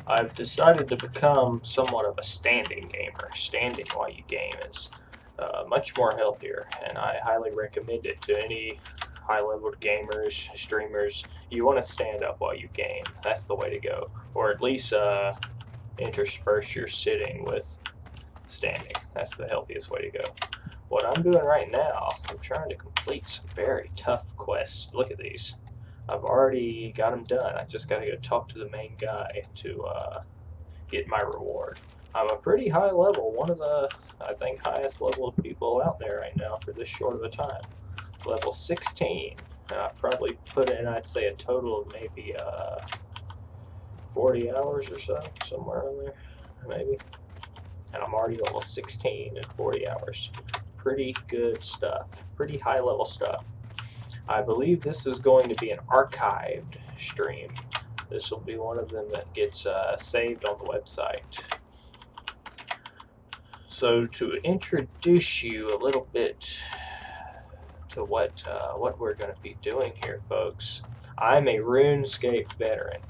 I've decided to become somewhat of a standing gamer. Standing while you game is much more healthier, and I highly recommend it to any high-level gamers, streamers. You want to stand up while you game. That's the way to go. Or at least intersperse your sitting with standing. That's the healthiest way to go. What I'm doing right now, I'm trying to complete some very tough quests. Look at these. I've already got them done. I just got to go talk to the main guy to get my reward. I'm a pretty high level, one of the, I think, highest level of people out there right now for this short of a time. Level 16. And I've probably put in, I'd say, a total of maybe 40 hours or so, somewhere in there, maybe. And I'm already level 16 in 40 hours. Pretty good stuff. Pretty high level stuff. I believe this is going to be an archived stream. This will be one of them that gets saved on the website. So to introduce you a little bit to what we're going to be doing here, folks, I'm a RuneScape veteran.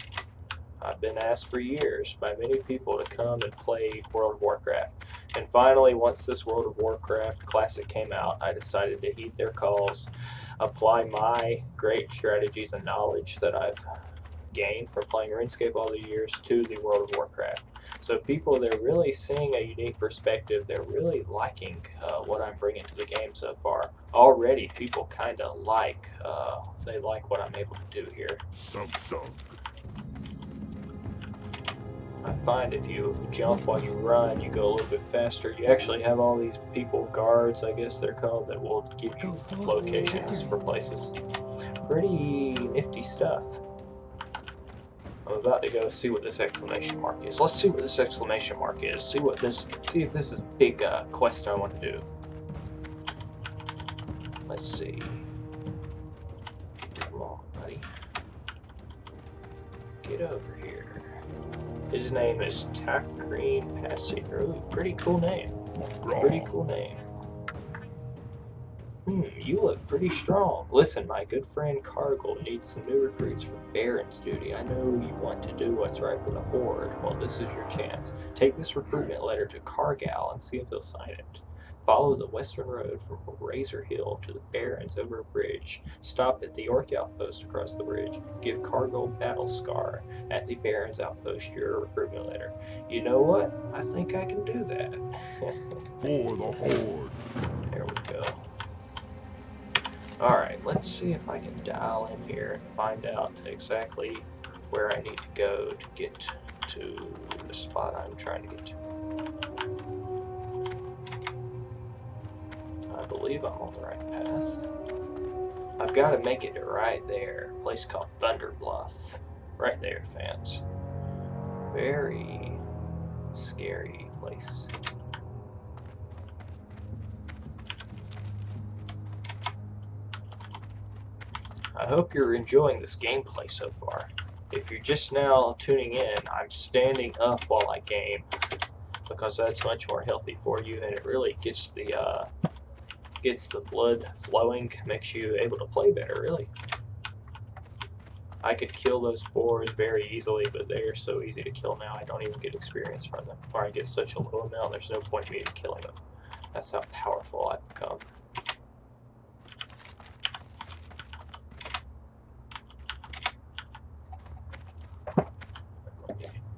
I've been asked for years by many people to come and play World of Warcraft. And finally, once this World of Warcraft Classic came out, I decided to heed their calls, apply my great strategies and knowledge that I've gained from playing RuneScape all the years to the World of Warcraft. So people, they're really seeing a unique perspective. They're really liking what I'm bringing to the game so far. Already, people kind of like, they like what I'm able to do here. I find if you jump while you run, you go a little bit faster. You actually have all these people, guards, I guess they're called, that will give you locations for places. Pretty nifty stuff. I'm about to go see what this exclamation mark is. Let's see what this exclamation mark is. See if this is a big quest I want to do. Let's see. Come on, buddy. Get over here. His name is Takreen Passy. Ooh, pretty cool name. Pretty cool name. You look pretty strong. Listen, my good friend Cargill needs some new recruits for Baron's duty. I know you want to do what's right for the Horde. Well, this is your chance. Take this recruitment letter to Cargill and see if he'll sign it. Follow the western road from Razor Hill to the Barrens over a bridge. Stop at the York outpost across the bridge. Give Cargill battle scar at the Barrens outpost your recruitment letter. You know what? I think I can do that. For the Horde. There we go. Alright, let's see if I can dial in here and find out exactly where I need to go to get to the spot I'm trying to get to. I believe I'm on the right path. I've got to make it to right there. A place called Thunder Bluff. Right there, fans. Very scary place. I hope you're enjoying this gameplay so far. If you're just now tuning in, I'm standing up while I game because that's much more healthy for you, and it really gets the blood flowing, makes you able to play better, really. I could kill those boars very easily, but they are so easy to kill now, I don't even get experience from them. Or I get such a low amount, there's no point in me killing them. That's how powerful I've become.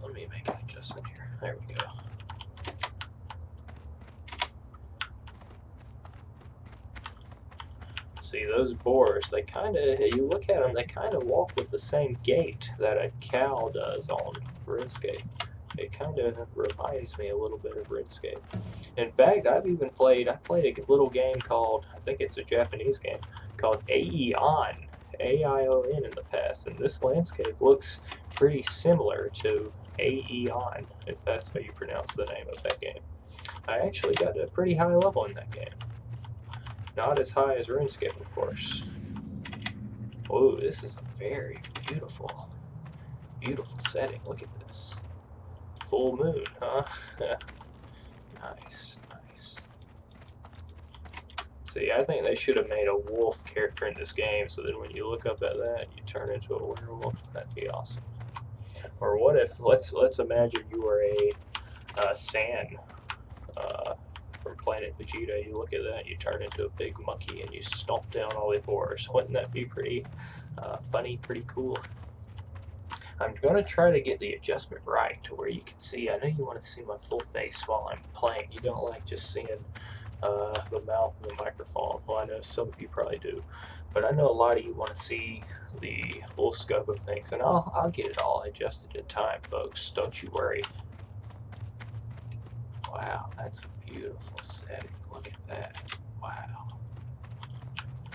Let me make an adjustment here. There we go. See, those boars, they kind of, you look at them, they kind of walk with the same gait that a cow does on RuneScape. It kind of reminds me a little bit of RuneScape. In fact, I played a little game called, I think it's a Japanese game, called Aeon, A-I-O-N in the past, and this landscape looks pretty similar to Aeon, if that's how you pronounce the name of that game. I actually got a pretty high level in that game. Not as high as RuneScape, of course. Oh, this is a very beautiful, beautiful setting. Look at this. Full moon, huh? Nice, nice. See, I think they should have made a wolf character in this game, so that when you look up at that, you turn into a werewolf. That'd be awesome. Or what if, let's imagine you were a sand from Planet Vegeta. You look at that, you turn into a big monkey and you stomp down all the ores. Wouldn't that be pretty funny, pretty cool? I'm going to try to get the adjustment right to where you can see. I know you want to see my full face while I'm playing. You don't like just seeing the mouth and the microphone. Well, I know some of you probably do. But I know a lot of you want to see the full scope of things. And I'll get it all adjusted in time, folks. Don't you worry. Wow, that's a beautiful setting. Look at that. Wow.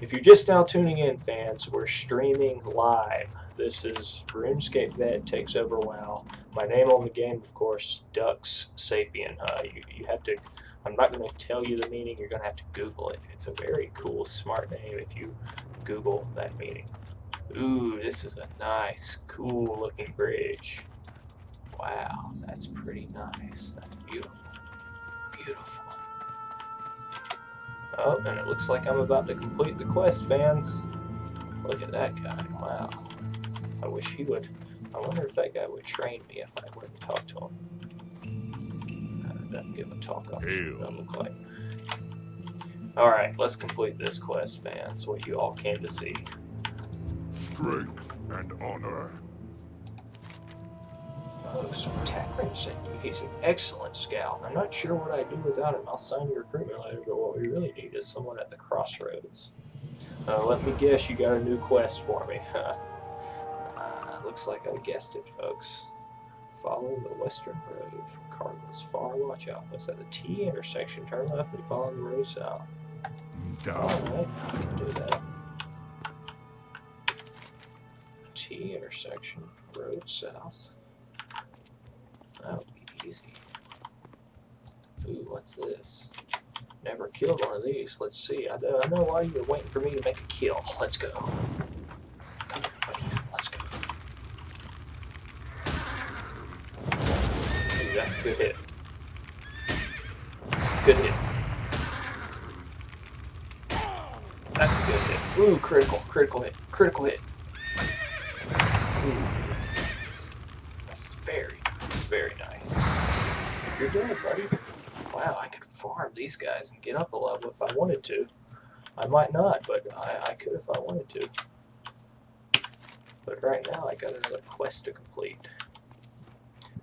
If you're just now tuning in, fans, we're streaming live. This is RuneScape Vet Takes Over WoW. My name on the game, of course, Dux Sapien. You have to, I'm not going to tell you the meaning, you're going to have to Google it. It's a very cool, smart name if you Google that meaning. Ooh, this is a nice, cool looking bridge. Wow, that's pretty nice. That's beautiful. Beautiful. Oh, and it looks like I'm about to complete the quest, fans. Look at that guy. Wow. I wish he would. I wonder if that guy would train me if I wouldn't talk to him. Doesn't give a talk option, doesn't look like. Alright, let's complete this quest, fans. What you all came to see. Strength and honor. Oh, so Tackman sent you. He's an excellent scout. I'm not sure what I'd do without him. I'll sign your recruitment letter, but what we really need is someone at the crossroads. Let me guess, you got a new quest for me. Looks like I guessed it, folks. Follow the western road from Cardinals Far. Watch out. What's that? The T intersection. Turn left and follow the road south. Alright, I can do that. T intersection. Road south. That would be easy. Ooh, what's this? Never killed one of these. Let's see. I know why you were waiting for me to make a kill. Let's go. Come here, buddy. Let's go. Ooh, that's a good hit. Good hit. That's a good hit. Ooh, critical. Critical hit. Critical hit. Ooh, that's nice. That's very nice. You're dead, buddy. Wow, I could farm these guys and get up a level if I wanted to. I might not, but I could if I wanted to. But right now, I got another quest to complete.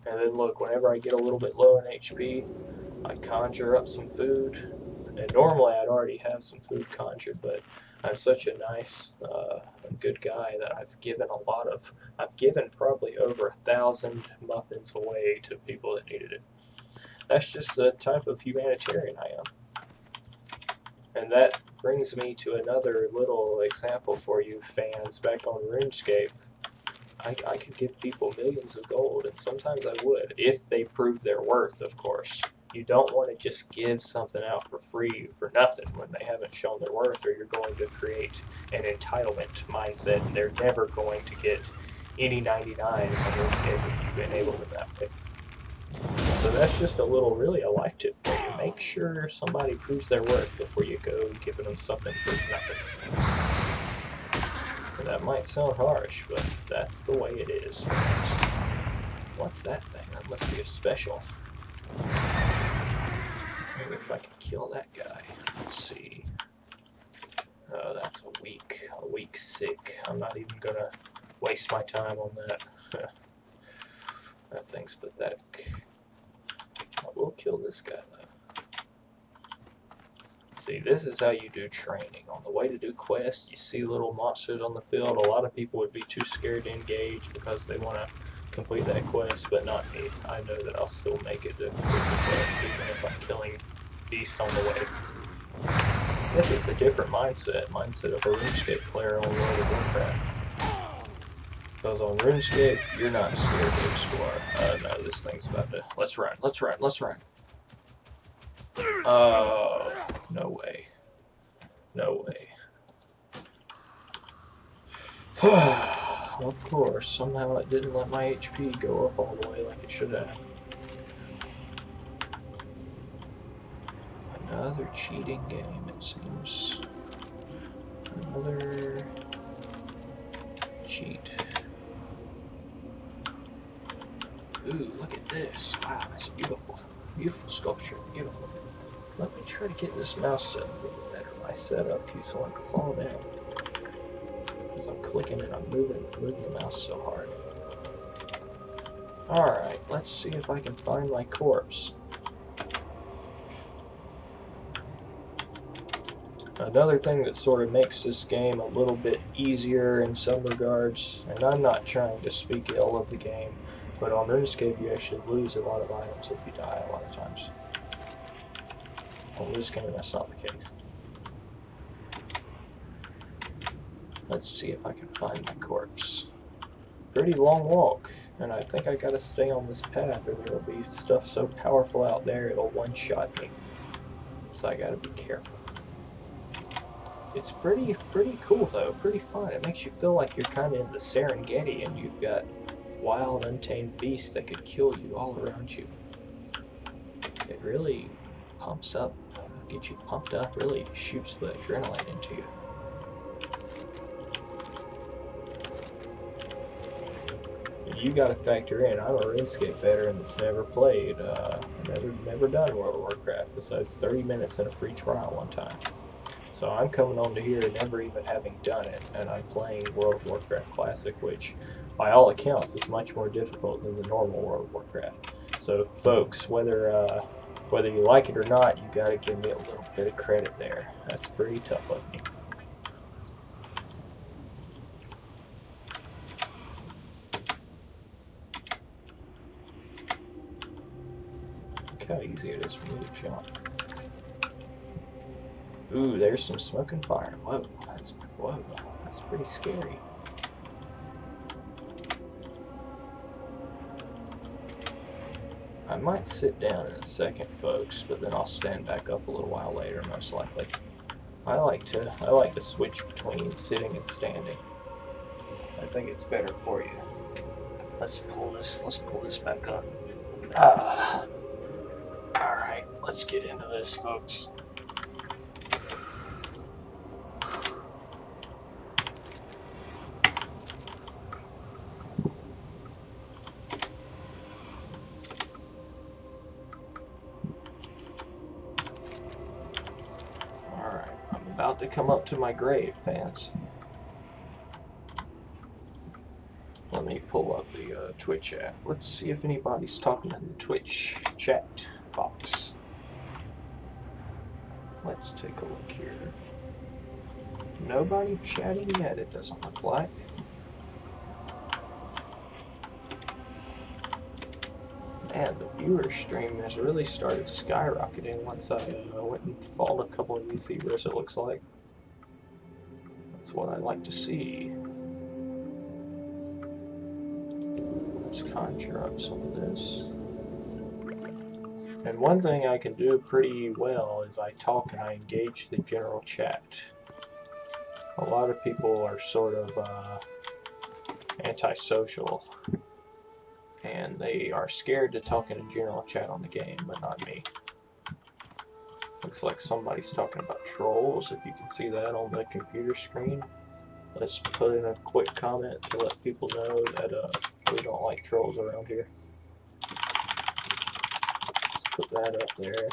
And then look, whenever I get a little bit low in HP, I conjure up some food. And normally I'd already have some food conjured, but I'm such a nice and good guy that I've given probably over 1,000 muffins away to people that needed it. That's just the type of humanitarian I am. And that brings me to another little example for you fans back on RuneScape. I could give people millions of gold, and sometimes I would, if they prove their worth, of course. You don't want to just give something out for free for nothing when they haven't shown their worth, or you're going to create an entitlement mindset, and they're never going to get any 99 on RuneScape if you've enabled them that way. So that's just really a life tip for you. Make sure somebody proves their worth before you go giving them something for nothing. And that might sound harsh, but that's the way it is. What's that thing? That must be a special. Maybe if I can kill that guy. Let's see. Oh, that's a weak sick. I'm not even gonna waste my time on that. That thing's pathetic. I will kill this guy though. See, this is how you do training. On the way to do quests, you see little monsters on the field. A lot of people would be too scared to engage because they want to complete that quest, but not me. I know that I'll still make it to complete the quest even if I'm killing beasts on the way. This is a different mindset of a RuneScape player on World of Warcraft. Because on RuneScape, you're not scared to explore. No, this thing's about to... Let's run. Oh, no way. No way. Of course, somehow it didn't let my HP go up all the way like it should have. Another cheating game, it seems. Another cheat. Ooh, look at this. Wow, that's beautiful. Beautiful sculpture. Beautiful. Let me try to get this mouse set a little better. My setup keeps wanting to fall down. As I'm clicking and I'm moving the mouse so hard. Alright, let's see if I can find my corpse. Another thing that sort of makes this game a little bit easier in some regards, and I'm not trying to speak ill of the game, but on Runescape you actually lose a lot of items if you die a lot of times. On this game that's not the case. Let's see if I can find my corpse. Pretty long walk, and I think I gotta stay on this path or there'll be stuff so powerful out there it'll one-shot me. So I gotta be careful. It's pretty cool though, pretty fun. It makes you feel like you're kind of in the Serengeti and you've got wild, untamed beasts that could kill you all around you. It really pumps up, gets you pumped up, really shoots the adrenaline into you. You gotta factor in, I'm a Runescape veteran that's never played, never done World of Warcraft besides 30 minutes in a free trial one time. So I'm coming on to here never even having done it, and I'm playing World of Warcraft Classic, which by all accounts is much more difficult than the normal World of Warcraft. So folks, whether you like it or not, you gotta give me a little bit of credit there. That's pretty tough of me. Look how easy it is for me to jump. Ooh, there's some smoke and fire. Whoa, that's pretty scary. I might sit down in a second, folks, but then I'll stand back up a little while later, most likely. I like to switch between sitting and standing. I think it's better for you. Let's pull this back up. Alright, let's get into this, folks. About to come up to my grave, fans. Let me pull up the Twitch app. Let's see if anybody's talking in the Twitch chat box. Let's take a look here. Nobody chatting yet, it doesn't look like. Man, the viewer stream has really started skyrocketing once I went and followed a couple of these zebras, it looks like. That's what I like to see. Let's conjure up some of this. And one thing I can do pretty well is I talk and I engage the general chat. A lot of people are sort of antisocial. And they are scared to talk in a general chat on the game, but not me. Looks like somebody's talking about trolls, if you can see that on the computer screen. Let's put in a quick comment to let people know that we don't like trolls around here. Let's put that up there.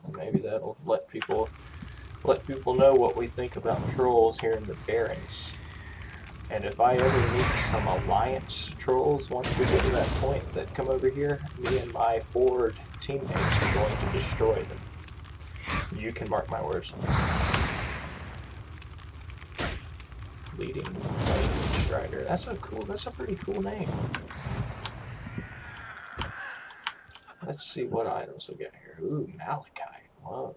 And maybe that'll let people know what we think about trolls here in the Barrens. And if I ever meet some Alliance trolls, once we get to that point that come over here, me and my bored teammates are going to destroy them. You can mark my words on that. Fleeting Lightning Strider. That's a pretty cool name. Let's see what items we got here. Ooh, Malachite. Whoa.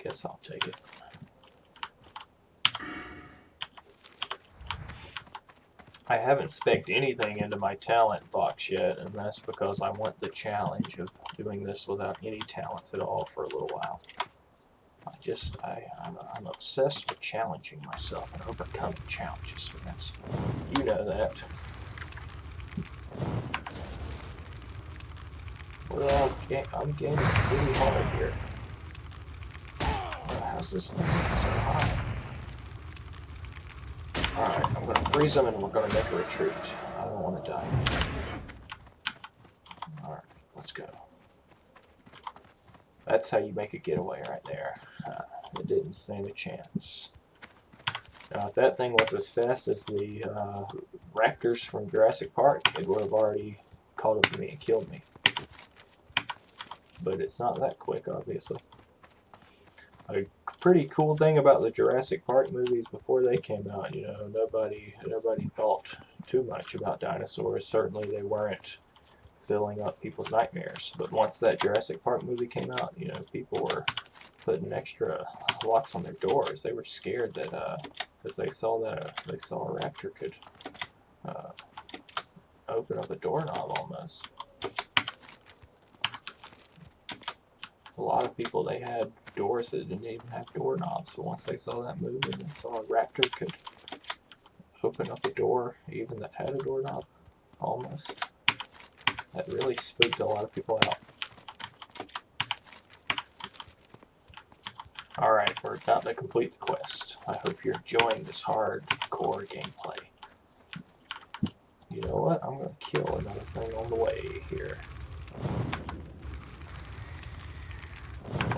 Guess I'll take it. I haven't spec'd anything into my talent box yet, and that's because I want the challenge of doing this without any talents at all for a little while. I'm obsessed with challenging myself and overcoming challenges. That's, you know that. Well, I'm gaining pretty hard here. How's this thing getting so high? Alright, I'm gonna freeze them and we're gonna make a retreat. I don't want to die. That's how you make a getaway right there. It didn't stand a chance. Now, if that thing was as fast as the raptors from Jurassic Park, it would have already caught up to me and killed me. But it's not that quick, obviously. A pretty cool thing about the Jurassic Park movies before they came out, you know, nobody thought too much about dinosaurs. Certainly they weren't filling up people's nightmares. But once that Jurassic Park movie came out, you know, people were putting extra locks on their doors. They were scared that because they saw a raptor could open up a doorknob almost. A lot of people, they had doors that didn't even have doorknobs, but once they saw that movie and they saw a raptor could open up a door even that had a doorknob almost, that really spooked a lot of people out. Alright, we're about to complete the quest. I hope you're enjoying this hardcore gameplay. You know what? I'm going to kill another thing on the way here.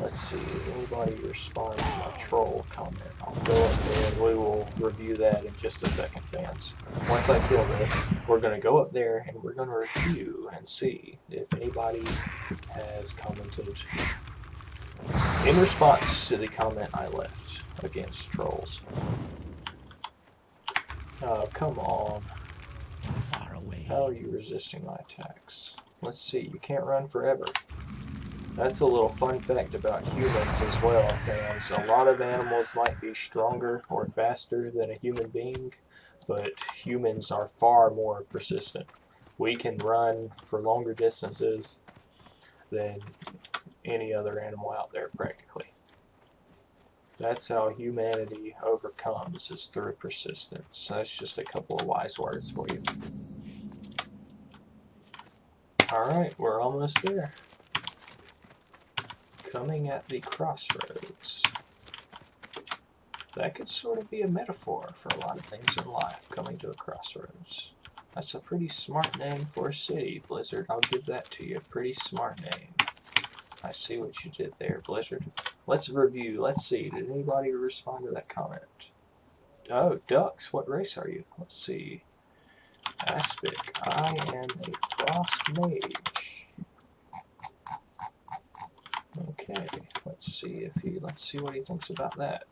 Let's see, anybody respond to my troll comment? I'll go up there and we will review that in just a second, fans. Once I kill this, we're going to go up there and we're going to review and see if anybody has commented in response to the comment I left against trolls. Oh, come on. Far away. How are you resisting my attacks? Let's see, you can't run forever. That's a little fun fact about humans as well, fans. A lot of animals might be stronger or faster than a human being, but humans are far more persistent. We can run for longer distances than any other animal out there, practically. That's how humanity overcomes, is through persistence. That's just a couple of wise words for you. Alright, we're almost there. Coming at the crossroads. That could sort of be a metaphor for a lot of things in life, coming to a crossroads. That's a pretty smart name for a city, Blizzard. I'll give that to you. Pretty smart name. I see what you did there, Blizzard. Let's review. Let's see. Did anybody respond to that comment? Oh, Ducks. What race are you? Let's see. Aspic. I am a Frost Mage. Okay, let's see what he thinks about that.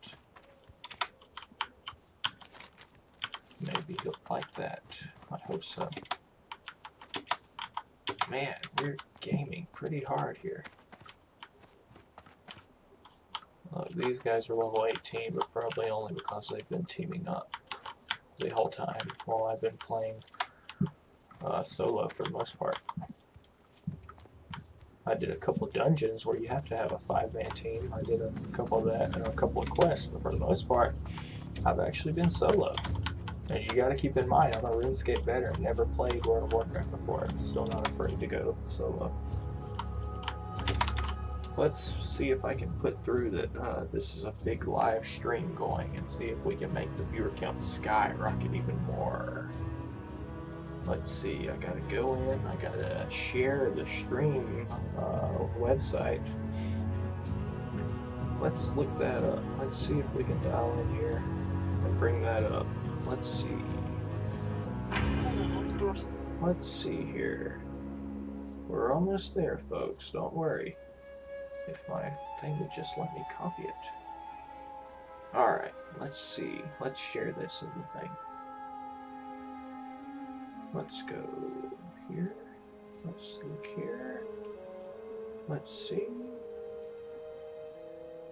Maybe he'll like that. I hope so. Man, we're gaming pretty hard here. Look, these guys are level 18, but probably only because they've been teaming up the whole time while I've been playing solo for the most part. I did a couple of dungeons where you have to have a 5-man team. I did a couple of that and a couple of quests, but for the most part, I've actually been solo. And you gotta keep in mind, I'm a Runescape veteran, never played World of Warcraft before. I'm still not afraid to go solo. Let's see if I can put through that this is a big live stream going and see if we can make the viewer count skyrocket even more. Let's see, I gotta go in, I gotta share the stream website. Let's look that up. Let's see if we can dial in here and bring that up. Let's see. Let's see here. We're almost there, folks, don't worry. If my thing would just let me copy it. Alright, let's see. Let's share this in the thing. Let's go here. Let's look here. Let's see.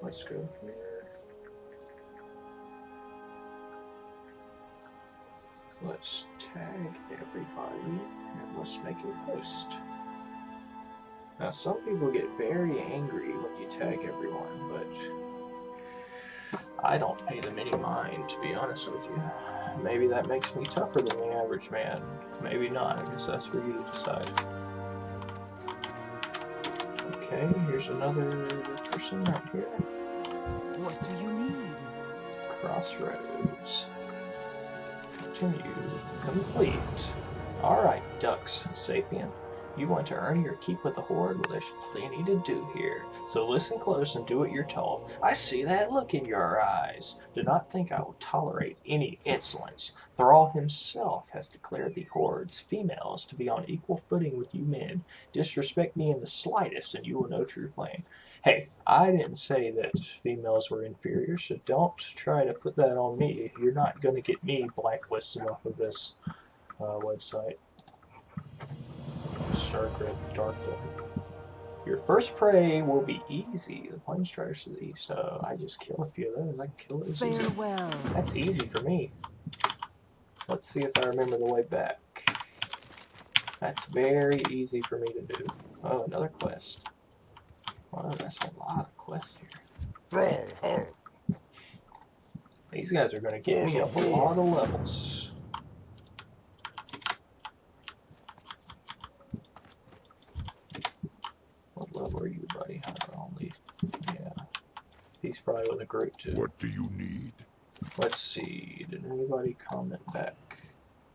Let's go here. Let's tag everybody and let's make a post. Now, some people get very angry when you tag everyone, but I don't pay them any mind, to be honest with you. Maybe that makes me tougher than the average man. Maybe not. I guess that's for you to decide. Okay, here's another person right here. What do you need? Crossroads. Continue. Complete. Alright, Ducks, Sapien. You want to earn your keep with the Horde? Well, there's plenty to do here. So listen close and do what you're told. I see that look in your eyes. Do not think I will tolerate any insolence. Thrall himself has declared the Horde's females to be on equal footing with you men. Disrespect me in the slightest and you will know true flame. Hey, I didn't say that females were inferior, so don't try to put that on me. You're not going to get me blacklisted off of this website. Starcraft Darkwood. Your first prey will be easy. The plane striders to the east. I just kill a few of those. I can kill those easy. Farewell. That's easy for me. Let's see if I remember the way back. That's very easy for me to do. Oh, another quest. Wow, that's a lot of quests here. These guys are going to get me up a lot of levels. What level are you, buddy? Only, yeah. He's probably with a group too. What do you need? Let's see. Did anybody comment back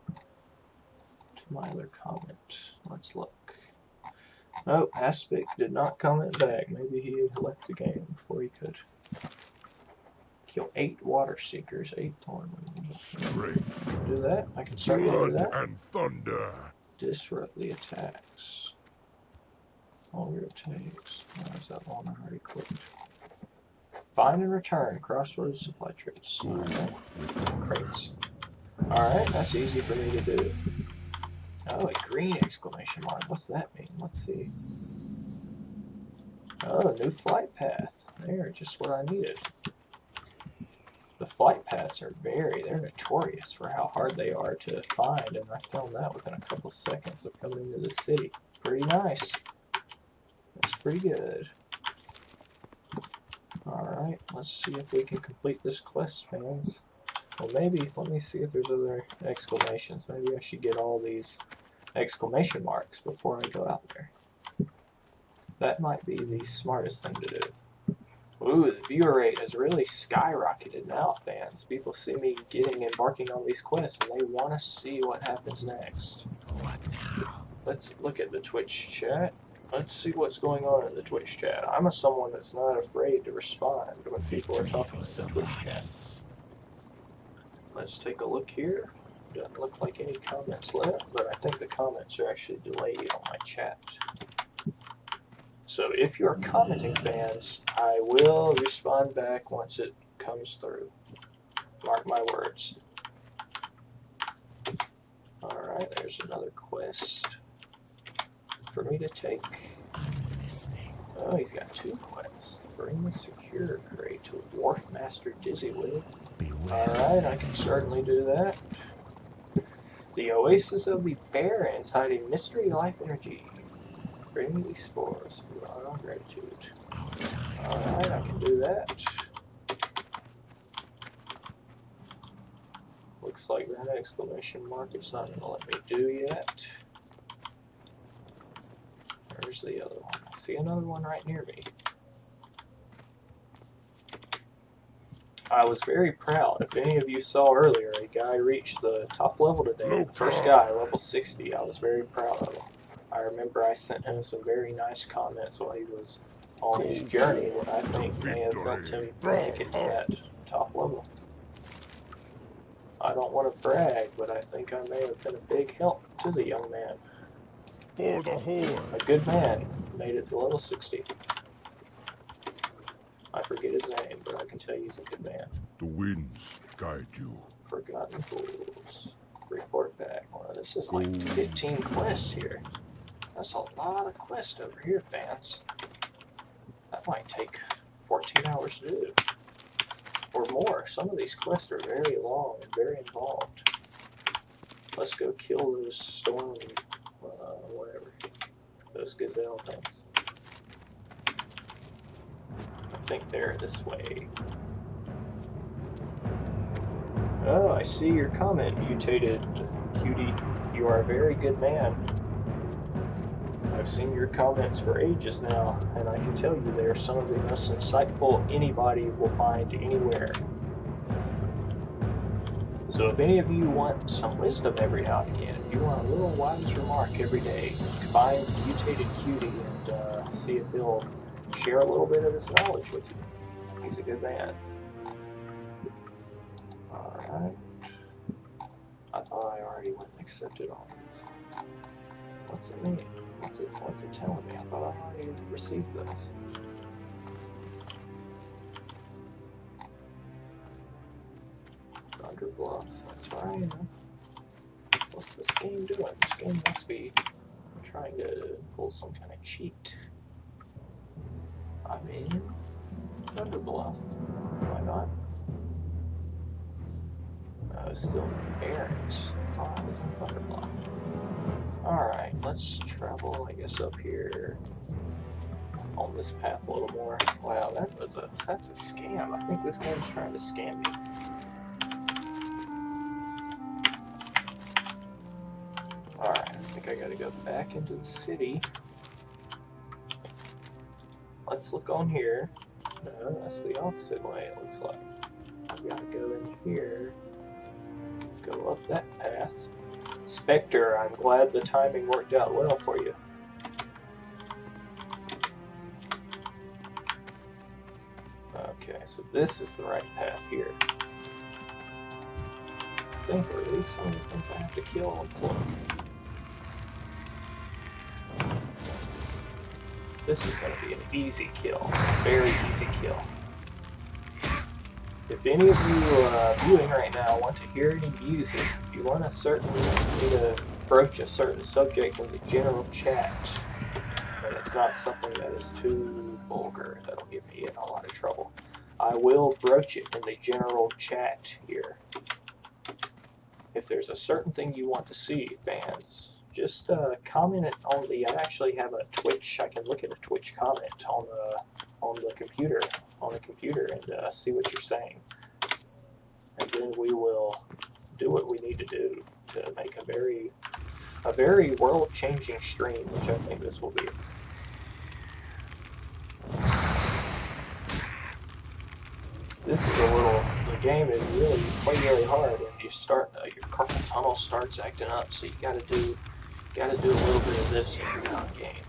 to my other comment? Let's look. No, Aspic did not comment back. Maybe he had left the game before he could. Kill 8 water seekers, 8 thorn moons. Strength, Do that. I can certainly do blood, that. and thunder. Disrupt the attacks. Longer it takes. Where's that one I already clicked? Find and return. Crossroads supply trips. Alright. Crates. Alright, that's easy for me to do. Oh, a green exclamation mark. What's that mean? Let's see. Oh, new flight path. There, just what I needed. The flight paths are they're notorious for how hard they are to find, and I found that within a couple seconds of coming into the city. Pretty nice. That's pretty good. Alright, let's see if we can complete this quest, fans. Well, maybe, let me see if there's other exclamations. Maybe I should get all these exclamation marks before I go out there. That might be the smartest thing to do. Ooh, the viewer rate has really skyrocketed now, fans. People see me embarking on these quests, and they want to see what happens next. What now? Let's look at the Twitch chat. Let's see what's going on in the Twitch chat. I'm someone that's not afraid to respond when people are talking in the Twitch chat. Let's take a look here. Doesn't look like any comments left, but I think the comments are actually delayed on my chat. So if you're commenting, fans, I will respond back once it comes through. Mark my words. Alright, there's another quest for me to take. I'm listening. Oh, he's got 2 quests. Bring the secure crate to Wharf Master Dizzywood. Beware. Alright, I can certainly do that. The Oasis of the Barrens, hiding mystery life energy. Bring me these spores of our gratitude. Alright, I can do that. Looks like that exclamation mark it's not going to let me do yet. Where's the other one? I see another one right near me. I was very proud. If any of you saw earlier, a guy reached the top level today. First guy, level 60. I was very proud of him. I remember I sent him some very nice comments while he was on his journey that I think may have helped him make it to that top level. I don't want to brag, but I think I may have been a big help to the young man. For the Horde. A good man made it to level 60. I forget his name, but I can tell you he's a good man. The winds guide you. Forgotten Fools. Report back. Well, this is like 15 quests here. That's a lot of quests over here, fans. That might take 14 hours to do. Or more. Some of these quests are very long and very involved. Let's go kill those storm, whatever. Those gazelle things. I think they're this way. Oh, I see your comment, mutated cutie. You are a very good man. I've seen your comments for ages now, and I can tell you they are some of the most insightful anybody will find anywhere. So if any of you want some wisdom every now and again, you want a little wise remark every day, find mutated cutie and see if he'll share a little bit of his knowledge with you. He's a good man. Alright. I thought I already went and accepted all these. What's it mean? What's it telling me? I thought I already received those. Thunder Bluff. That's right. What's this game doing? This game must be trying to pull some kind of cheat. I mean, Thunder Bluff. Why not? Still errands. Oh, I was in Thunder Bluff. Alright, let's travel, I guess, up here on this path a little more. Wow, that's a scam. I think this game's trying to scam me. Alright, I think I gotta go back into the city. Let's look on here. No, that's the opposite way, it looks like. I've gotta go in here. Go up that path. Spectre, I'm glad the timing worked out well for you. Okay, so this is the right path here. I think, or at least some of the things I have to kill. Let's look. This is going to be an easy kill. Very easy kill. If any of you viewing right now want to hear any music, if you want to broach a certain subject in the general chat, and it's not something that is too vulgar, that'll get me in a lot of trouble, I will broach it in the general chat here. If there's a certain thing you want to see, fans, just comment it on the. I actually have a Twitch. I can look at a Twitch comment on the computer. And see what you're saying, and then we will do what we need to do to make a very world-changing stream, which I think this will be. This is the game is really hard, and you start your carpal tunnel starts acting up, so you gotta do a little bit of this in your game.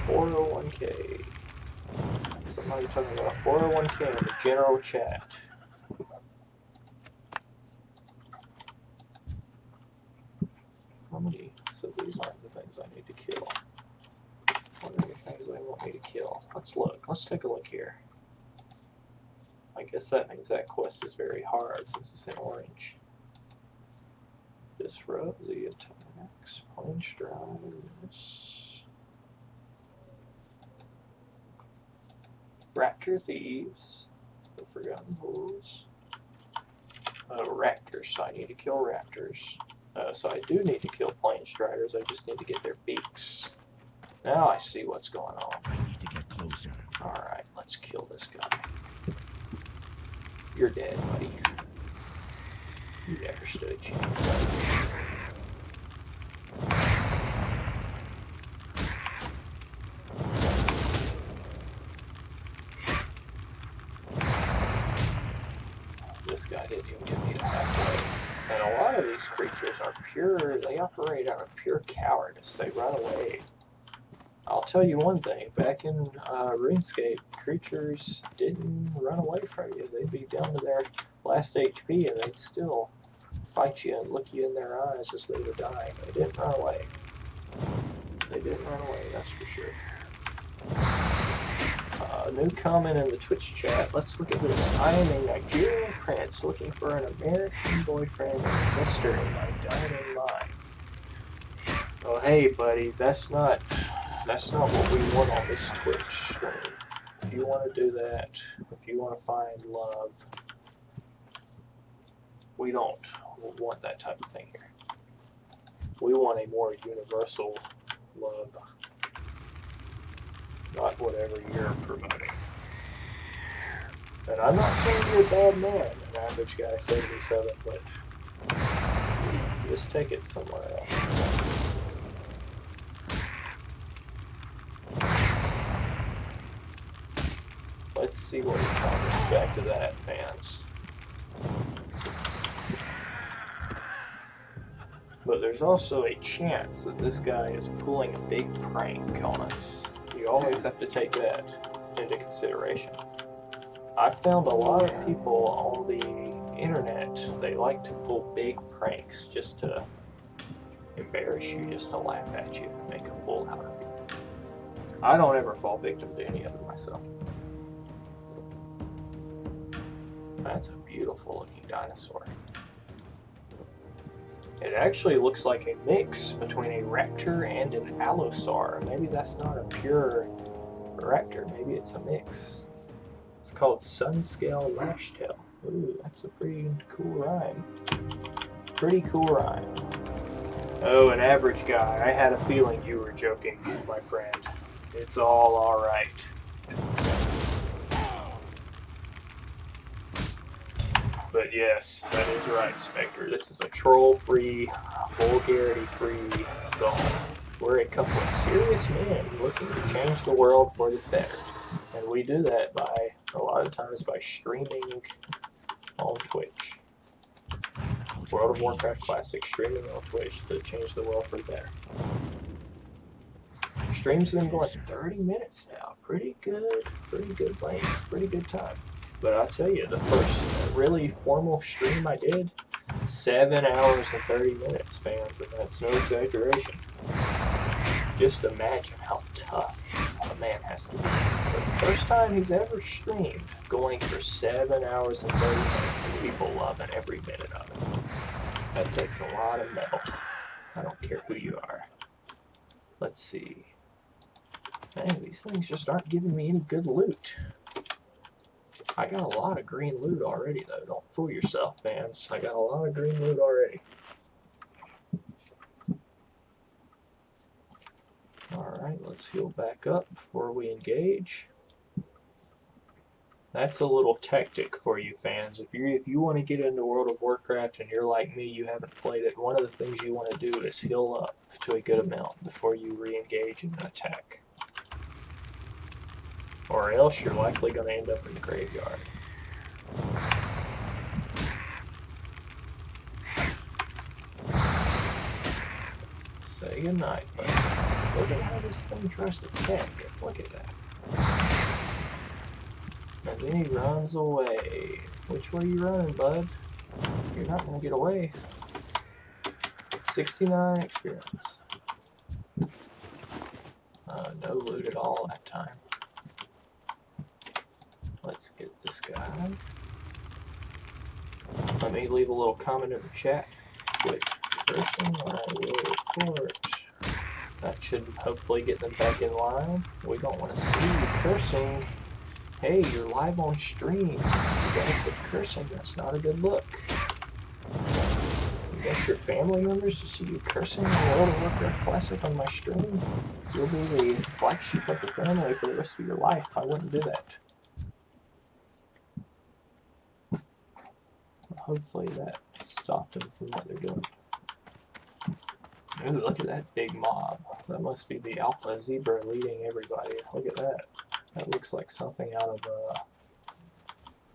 401k. Somebody talking about a 401k in the general chat. How many? So these aren't the things I need to kill. What are the things they want me to kill? Let's look. Let's take a look here. I guess that means that quest is very hard since it's in orange. Disrupt the attacks. Plane strides. Raptor Thieves, the Forgotten Wolves. Raptors, so I need to kill raptors. So I do need to kill plane striders, I just need to get their beaks. Now I see what's going on. I need to get closer. Alright, let's kill this guy. You're dead, buddy. You never stood a chance, buddy. This guy didn't even get me to halfway. And a lot of these creatures are they operate out of pure cowardice. They run away. I'll tell you one thing, back in Runescape, creatures didn't run away from you. They'd be down to their last HP and they'd still fight you and look you in their eyes as they were dying. They didn't run away. They didn't run away, that's for sure. New comment in the Twitch chat. Let's look at this. I am a Nigerian prince looking for an American boyfriend and investor in my diamond mine. Oh, hey, buddy, that's not what we want on this Twitch stream. If you want to do that, if you want to find love, we don't want that type of thing here. We want a more universal love. Not whatever you're promoting. And I'm not saying you're a bad man, an average guy 77, but just take it somewhere else. Let's see what he comments back to that, fans. But there's also a chance that this guy is pulling a big prank on us. You always have to take that into consideration. I found a lot of people on the internet, they like to pull big pranks just to embarrass you, just to laugh at you, make a fool out of you. I don't ever fall victim to any of it myself. That's a beautiful looking dinosaur. It actually looks like a mix between a raptor and an allosaur. Maybe that's not a pure raptor, maybe it's a mix. It's called Sunscale Lashtail. Ooh, that's a pretty cool rhyme. Pretty cool rhyme. Oh, an average guy. I had a feeling you were joking, my friend. It's all alright. But yes, that is right, Spectre. This is a troll-free, vulgarity-free zone. We're a couple of serious men looking to change the world for the better. And we do that by, a lot of times, by streaming on Twitch. World of Warcraft Classic streaming on Twitch to change the world for the better. Stream's been going 30 minutes now. Pretty good length, pretty good time. But I'll tell you, the first really formal stream I did, 7 hours and 30 minutes, fans, and that's no exaggeration. Just imagine how tough a man has to be. The first time he's ever streamed, going for 7 hours and 30 minutes, and people loving every minute of it. That takes a lot of metal. I don't care who you are. Let's see. Man, these things just aren't giving me any good loot. I got a lot of green loot already, though. Don't fool yourself, fans. I got a lot of green loot already. Alright, let's heal back up before we engage. That's a little tactic for you, fans. If you want to get into World of Warcraft and you're like me, you haven't played it, one of the things you want to do is heal up to a good amount before you re-engage in an attack. Or else you're likely going to end up in the graveyard. Say goodnight, buddy. Look at how this thing tries to attack. Look at that. And then he runs away. Which way you running, bud? You're not going to get away. 69 experience. No loot at all that time. Let's get this guy. Let me leave a little comment in the chat. Quit cursing, I will report. That should hopefully get them back in line. We don't want to see you cursing. Hey, you're live on stream. You gotta quit cursing. That's not a good look. You want your family members to see you cursing in World of Warcraft Classic on my stream? You'll be the black sheep of the family for the rest of your life. I wouldn't do that. Hopefully that stopped them from what they're doing. Ooh, look at that big mob. That must be the alpha zebra leading everybody. Look at that. That looks like something out of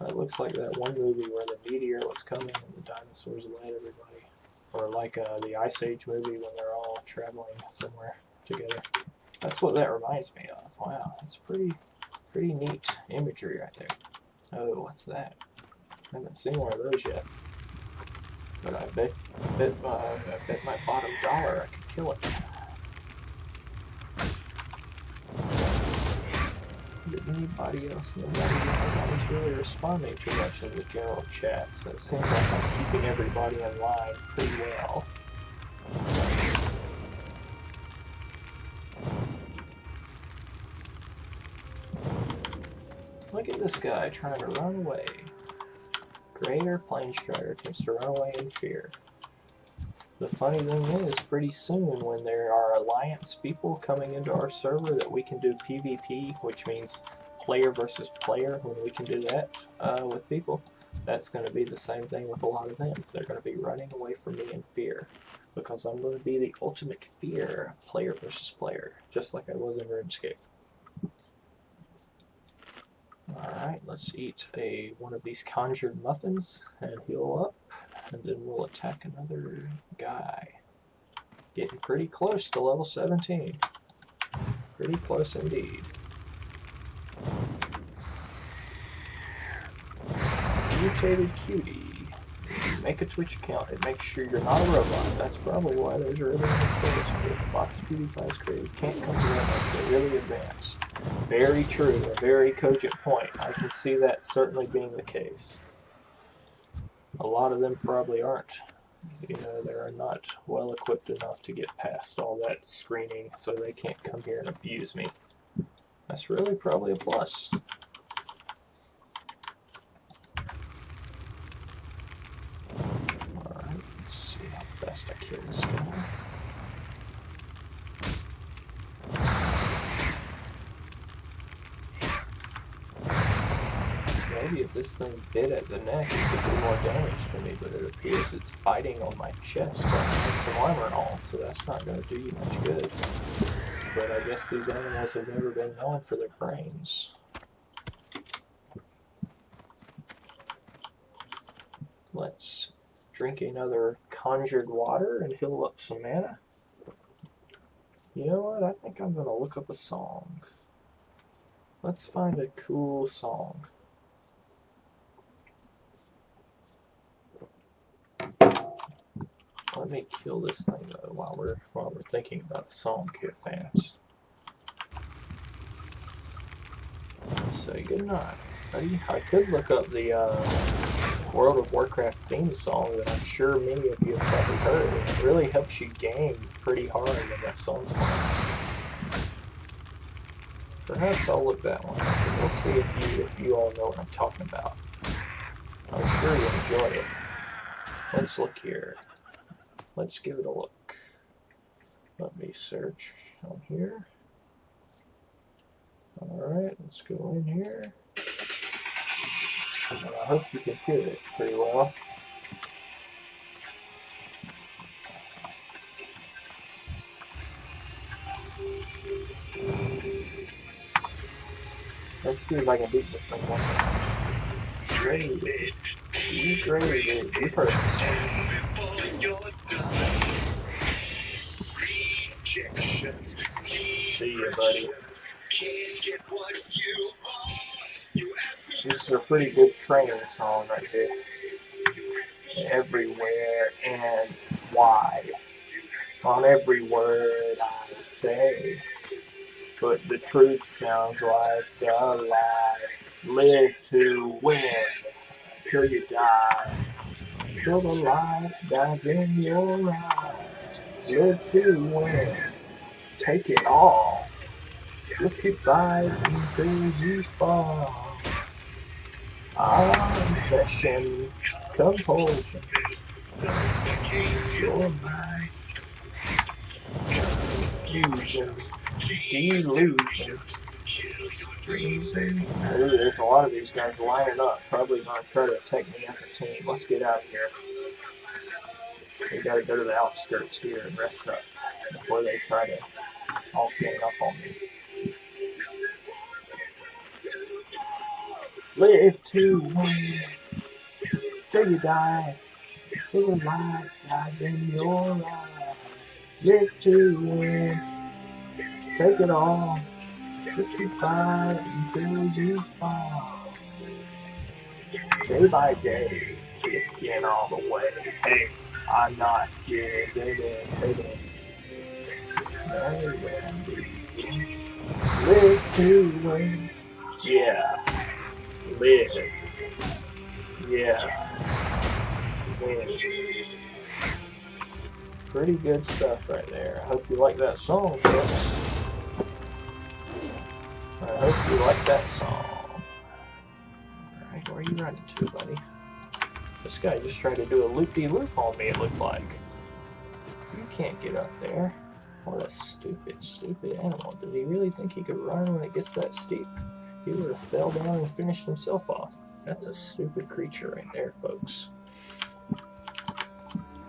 that looks like that one movie where the meteor was coming and the dinosaurs led everybody. Or like the Ice Age movie when they're all traveling somewhere together. That's what that reminds me of. Wow, that's pretty neat imagery right there. Oh, what's that? I haven't seen one of those yet. But I bet my bottom dollar I could kill it. Did anybody else? Nobody's really responding too much in the general chat, so it seems like I'm keeping everybody in line pretty well. Look at this guy trying to run away. Great Airplane Strider attempts to run away in fear. The funny thing is, pretty soon when there are alliance people coming into our server that we can do PvP, which means player versus player, when we can do that with people, that's going to be the same thing with a lot of them. They're going to be running away from me in fear, because I'm going to be the ultimate fear, player versus player, just like I was in Runescape. Alright, let's eat one of these conjured muffins and heal up, and then we'll attack another guy. Getting pretty close to level 17. Pretty close indeed. Mutated cutie. Make a Twitch account. It makes sure you're not a robot. That's probably why there's really many players for the box PewDiePie's created. Can't come to them unless they're really advanced. Very true. A very cogent point. I can see that certainly being the case. A lot of them probably aren't. You know, they're not well equipped enough to get past all that screening, so they can't come here and abuse me. That's really probably a plus. Alright, let's see how fast I kill this guy. Maybe if this thing bit at the neck, it could do more damage to me, but it appears it's biting on my chest when I have some armor and all, so that's not going to do you much good. But I guess these animals have never been known for their brains. Let's drink another conjured water and heal up some mana. You know what? I think I'm going to look up a song. Let's find a cool song. Let me kill this thing though while we're thinking about the song here, fans. Say goodnight, buddy. I could look up the World of Warcraft theme song that I'm sure many of you have probably heard. And it really helps you game pretty hard when that song's playing. Perhaps I'll look that one up. We'll see if you all know what I'm talking about. I'm sure you'll enjoy it. Let's look here. Let's give it a look. Let me search on here. Alright, let's go in here. And I hope you can hear it pretty well. Let's see if I can beat this thing one more. Great. You great. You perfect. See ya, buddy. This is a pretty good training song right here. Everywhere and wide. On every word I say. But the truth sounds like a lie. Live to win till you die. Till the light dies in your eyes. Live to win. Take it all. Just keep fighting until you fall. Obsession, compulsion, your mind, confusion, delusion, reason. Ooh, there's a lot of these guys lining up, probably going to try to attack me as a team. Let's get out of here. We got to go to the outskirts here and rest up before they try to all gang up on me. Live to win till you die. Till the light dies in your eyes. Live to win. Take it all. Just keep fighting until you fall. Day by day, kicking all the way. Hey, I'm not giving in. Live to win. Yeah. Live. Yeah. Win. Pretty good stuff right there. I hope you like that song, folks. I hope you like that song. Alright, where are you running to, buddy? This guy just tried to do a loop-de-loop on me, it looked like. You can't get up there. What a stupid, stupid animal. Did he really think he could run when it gets that steep? He would have fell down and finished himself off. That's a stupid creature right there, folks.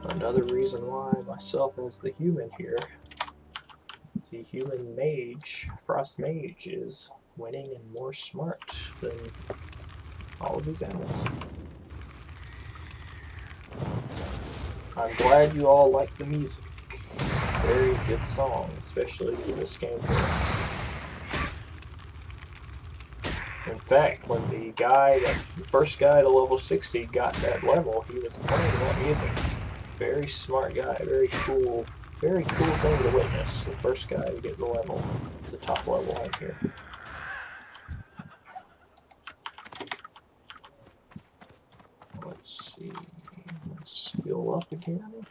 Another reason why myself as the human here, the human mage, frost mage, is winning and more smart than all of these animals. I'm glad you all like the music. very good song, especially for this gameplay. In fact, when the first guy to level 60 got that level, he was playing that music. Very smart guy, very cool thing to witness. The first guy to get the top level on here. Let's see, let's heal up again.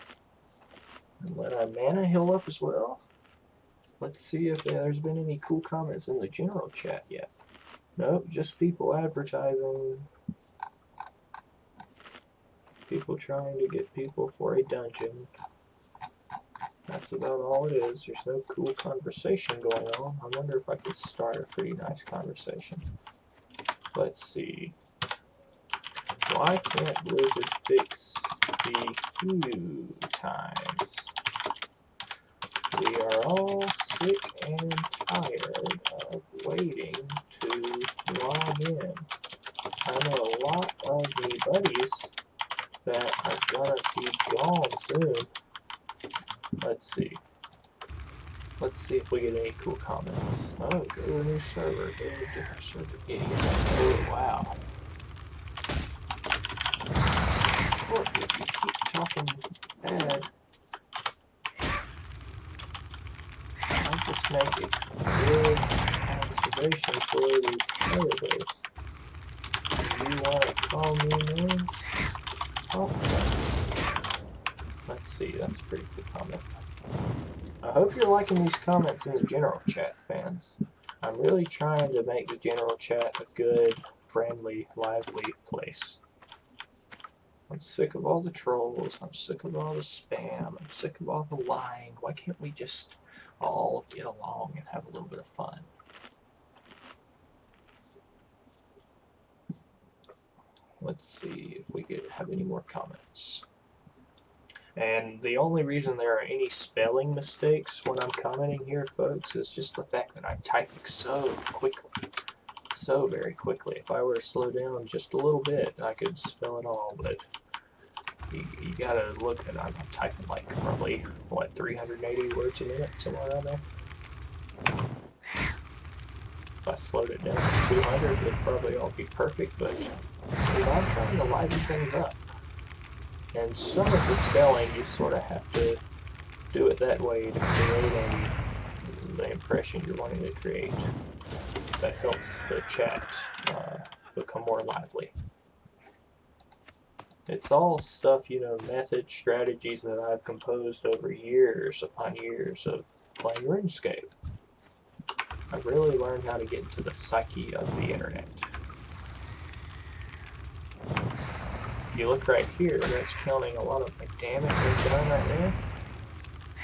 And let our mana heal up as well. Let's see if there's been any cool comments in the general chat yet. Nope, just people advertising. People trying to get people for a dungeon. That's about all it is. There's no cool conversation going on. I wonder if I could start a pretty nice conversation. Let's see. Why can't Blizzard fix the queue times? We are all sick and tired of waiting to log in. I know a lot of me buddies that are gonna be gone soon. Let's see. Let's see if we get any cool comments. Oh, go to a new server. Go to a different server. Idiot. Oh, wow. Look, if you keep talking bad, I'll just make a good observation for the player base. Do you want to call me names? Oh. Let's see, that's a pretty cool comment. I hope you're liking these comments in the general chat, fans. I'm really trying to make the general chat a good, friendly, lively place. I'm sick of all the trolls, I'm sick of all the spam, I'm sick of all the lying. Why can't we just all get along and have a little bit of fun? Let's see if we have any more comments. And the only reason there are any spelling mistakes when I'm commenting here, folks, is just the fact that I'm typing so quickly. So very quickly. If I were to slow down just a little bit, I could spell it all, but you gotta look at, I'm typing like probably, what, 380 words a minute, somewhere around there? If I slowed it down to 200, it'd probably all be perfect, but I'm trying to liven things up. And some of the spelling, you sort of have to do it that way to create the impression you're wanting to create. That helps the chat become more lively. It's all stuff, you know, methods, strategies that I've composed over years upon years of playing RuneScape. I've really learned how to get into the psyche of the internet. If you look right here, that's counting a lot of the damage we've done right there.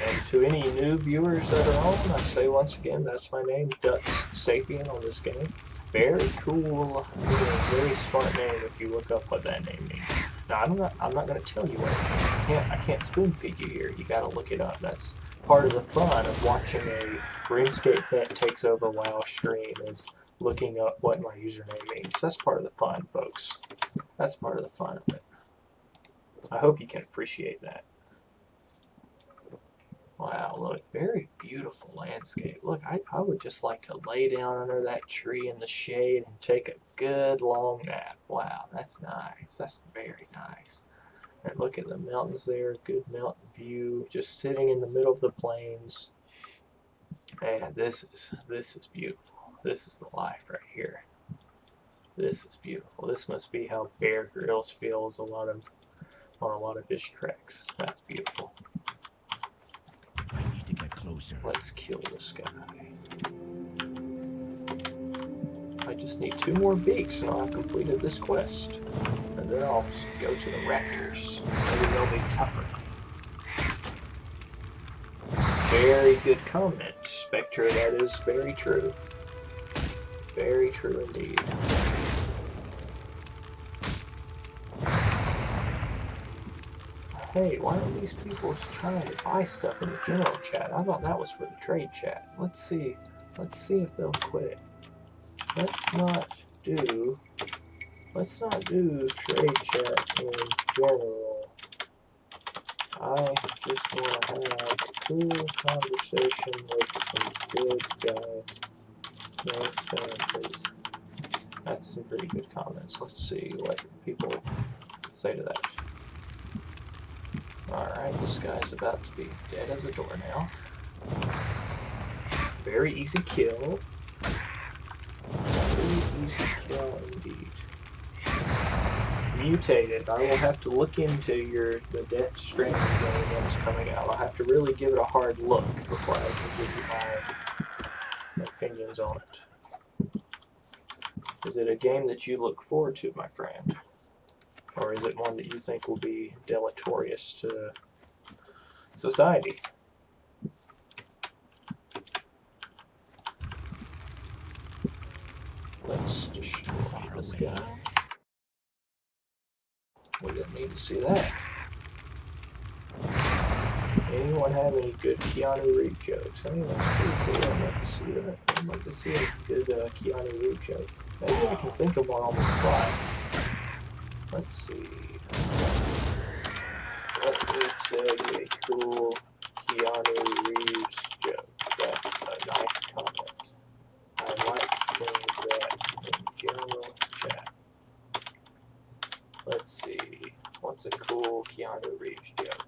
And to any new viewers that are on, I say once again, that's my name, Dux Sapien on this game. Very cool, very smart name if you look up what that name means. Now, I'm not going to tell you what it means. I can't spoon feed you here. You got to look it up. That's part of the fun of watching a RuneScape Net Takes Over WoW stream, is looking up what my username means. That's part of the fun, folks. That's part of the fun of it. I hope you can appreciate that. Wow, look, very beautiful landscape. Look, I would just like to lay down under that tree in the shade and take a good long nap. Wow, that's nice. That's very nice. And look at the mountains there, good mountain view, just sitting in the middle of the plains. And this is beautiful. This is the life right here. This is beautiful. This must be how Bear Grylls feels on a lot of his treks. That's beautiful. I need to get closer. Let's kill this guy. I just need 2 more beaks and I'll have completed this quest. And then I'll go to the raptors. Maybe they'll be tougher. Very good comment, Spectre. That is very true. Very true indeed. Hey, why are these people trying to buy stuff in the general chat? I thought that was for the trade chat. Let's see if they'll quit. Let's not do trade chat in general. I just want to have a cool conversation with some good guys. No spam, please. That's some pretty good comments. Let's see what people say to that. Alright, this guy's about to be dead as a door now. Very easy kill. Very easy kill indeed. Mutated. I will have to look into the Death Stranding game that's coming out. I'll have to really give it a hard look before I can give you my opinions on it. Is it a game that you look forward to, my friend? Or is it one that you think will be deleterious to society? Let's destroy this guy. We didn't need to see that. Anyone have any good Keanu Reeves jokes? I mean, that's pretty cool. I'd like to see that. I'd like to see a good Keanu Reeves joke. Maybe I can think of one on the spot. Let's see. Let me tell you a cool Keanu Reeves joke. That's a nice comment. I like seeing that in general chat. Let's see. What's a cool Keanu Reeves joke?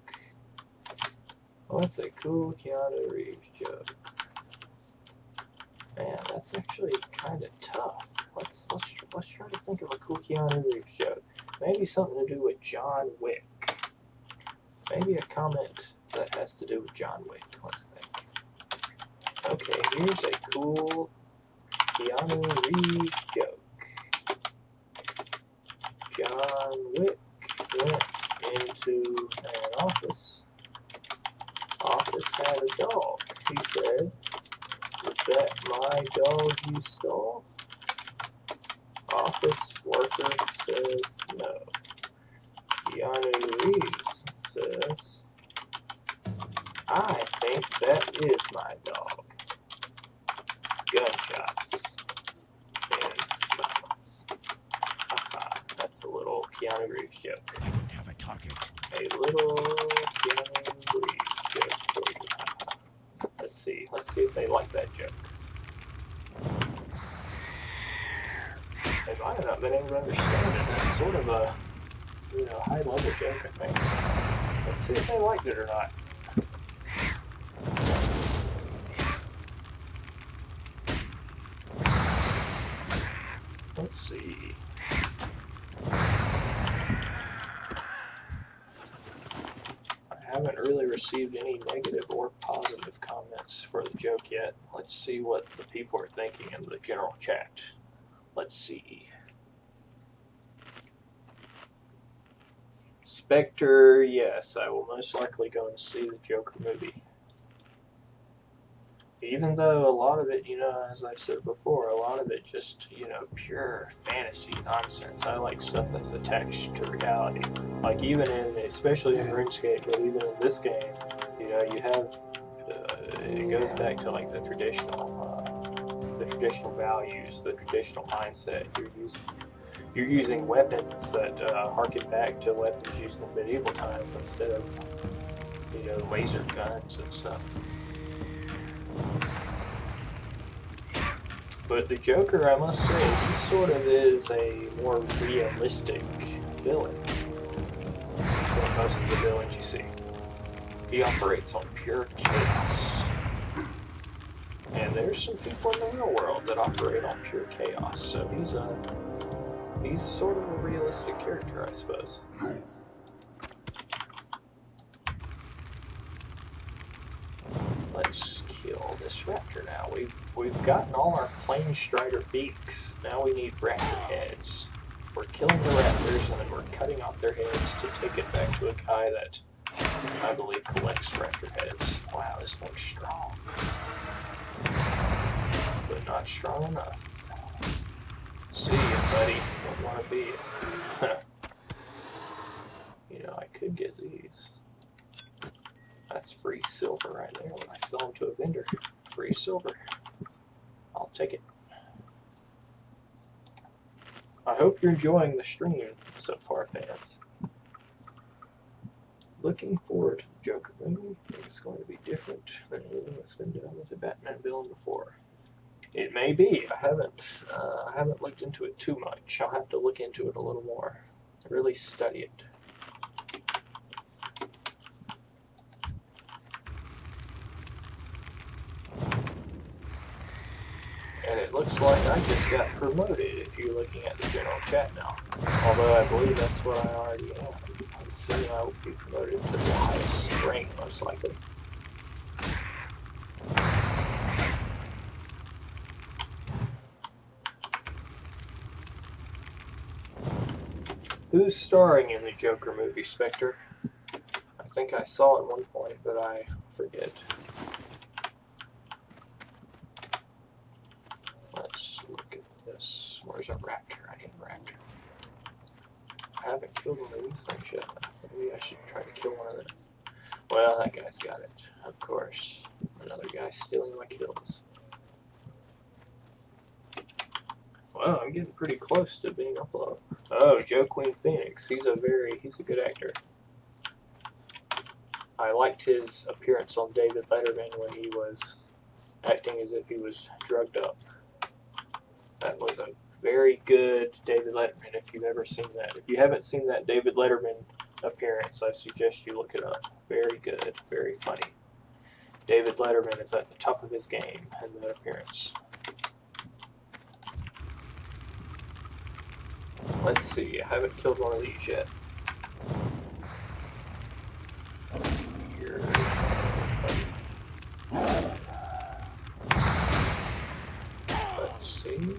What's a cool Keanu Reeves joke? Man, that's actually kind of tough. Let's try to think of a cool Keanu Reeves joke. Maybe something to do with John Wick. Maybe a comment that has to do with John Wick. Let's think. Okay, here's a cool Keanu Reeves joke. John Wick went into an office. Office had a dog. He said, "Is that my dog you stole?" Office worker says no. Keanu Reeves says, "I think that is my dog." Gunshots and silence. Haha, that's a little Keanu Reeves joke. I don't have a target. A little Keanu Reeves joke for you. Haha. Let's see if they like that joke. They might have not been able to understand it. That's sort of a, high level joke, I think. Let's see if they liked it or not. Let's see. I haven't really received any negative or positive comments for the joke yet. Let's see what the people are thinking in the general chat. Let's see. Spectre, yes, I will most likely go and see the Joker movie. Even though a lot of it, as I've said before, a lot of it just, pure fantasy nonsense. I like stuff that's attached to reality. Like especially in Runescape, but even in this game, you have, it goes back to like the traditional values, the traditional mindset you're using weapons that harken back to weapons used in medieval times instead of, laser guns and stuff. But the Joker, I must say, he sort of is a more realistic villain than most of the villains you see. He operates on pure chaos. And there's some people in the real world that operate on pure chaos, so he's sort of a realistic character, I suppose. Let's kill this raptor now. We've gotten all our plane strider beaks. Now we need raptor heads. We're killing the raptors and then we're cutting off their heads to take it back to a guy that I believe collects raptor heads. Wow, this thing's strong. But not strong enough. See ya, buddy. Don't want to be it. I could get these. That's free silver right there when I sell them to a vendor. Free silver. I'll take it. I hope you're enjoying the stream so far, fans. looking forward to the Joker movie. I think it's going to be different than anything that's been done with the Batman villain before. It may be. I haven't looked into it too much. I'll have to look into it a little more. Really study it. And it looks like I just got promoted if you're looking at the general chat now. Although I believe that's what I already am. Let's see, I will be promoted to the highest rank, most likely. Who's starring in the Joker movie, Spectre? I think I saw at one point, but I forget. Let's look at this. Where's a raptor? I need a raptor. I haven't killed one of these things yet. Maybe I should try to kill one of them. Well, that guy's got it. Of course. Another guy stealing my kills. Well, I'm getting pretty close to being uploaded. Oh, Joe Queen Phoenix. He's a good actor. I liked his appearance on David Letterman when he was acting as if he was drugged up. That was a very good David Letterman, if you've ever seen that. If you haven't seen that David Letterman appearance, I suggest you look it up. Very good, very funny. David Letterman is at the top of his game in that appearance. Let's see, I haven't killed one of these yet. Here. Let's see.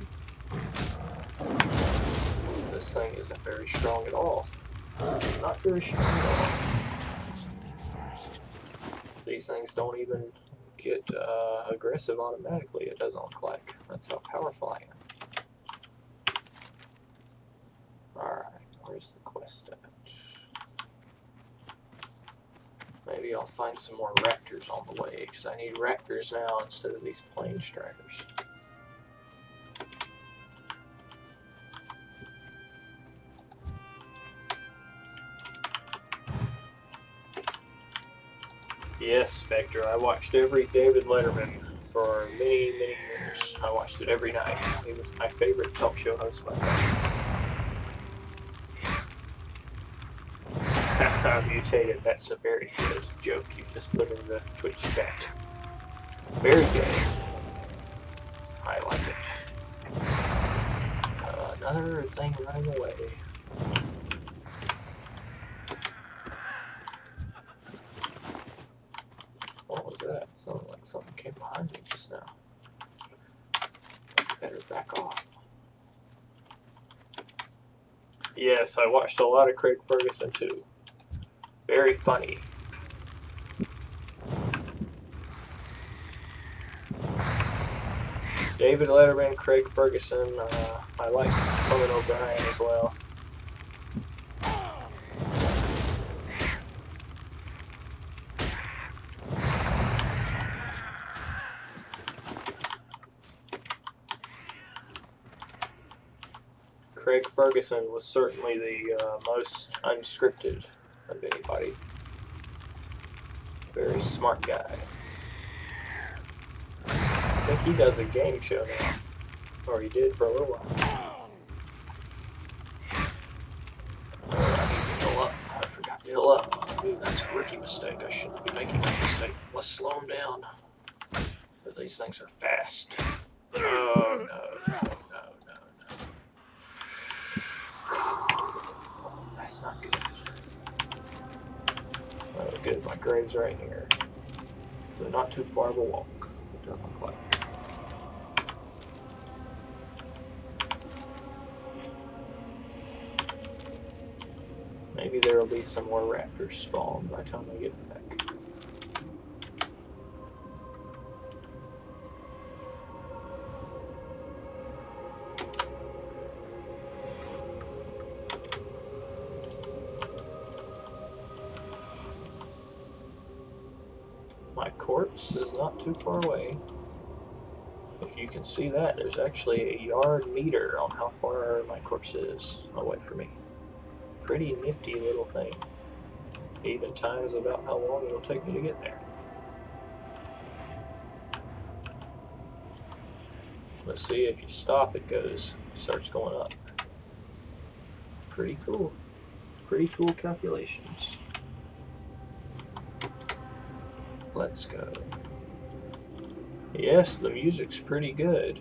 This thing isn't very strong at all. Not very strong at all. These things don't even get aggressive automatically, it doesn't look like. That's how powerful I am. Alright, where's the quest at? Maybe I'll find some more raptors on the way, because I need raptors now instead of these plane striders. Yes, Spectre, I watched every David Letterman for many, many years. I watched it every night. He was my favorite talk show host by far. Mutated, that's a very good joke you just put in the Twitch chat. Very good. I like it. Another thing running away. What was that? It sounded like something came behind me just now. Better back off. Yes, I watched a lot of Craig Ferguson too. Very funny. David Letterman, Craig Ferguson, I like Conan O'Brien as well. Craig Ferguson was certainly the most unscripted of anybody. Very smart guy. I think he does a game show now. Or he did for a little while. I need to heal up. I forgot to heal up. Ooh, that's a rookie mistake. I shouldn't be making that mistake. Let's slow him down. But these things are fast. Oh, no. That's not good. Oh, good. My grave's right here. So not too far of a walk. It doesn't look like. Maybe there will be some more raptors spawned by the time I get back. My corpse is not too far away. If you can see that, there's actually a yard meter on how far my corpse is away from me. Pretty nifty little thing. Even times about how long it'll take me to get there. Let's see, if you stop, it starts going up. Pretty cool. Pretty cool calculations. Let's go. Yes, the music's pretty good.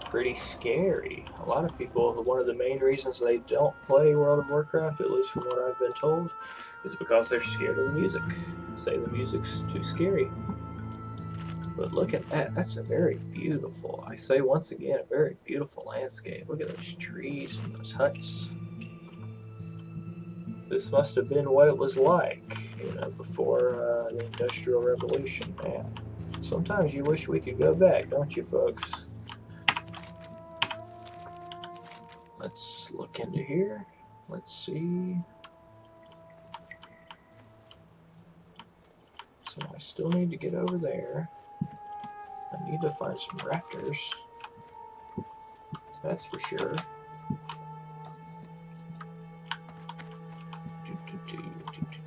Pretty scary. A lot of people, one of the main reasons they don't play World of Warcraft, at least from what I've been told, is because they're scared of the music. Say the music's too scary. But look at that. That's a very beautiful, I say once again, a very beautiful landscape. Look at those trees and those huts. This must have been what it was like, before the Industrial Revolution, man. Sometimes you wish we could go back, don't you, folks? Let's look into here. Let's see. So I still need to get over there. I need to find some raptors. That's for sure.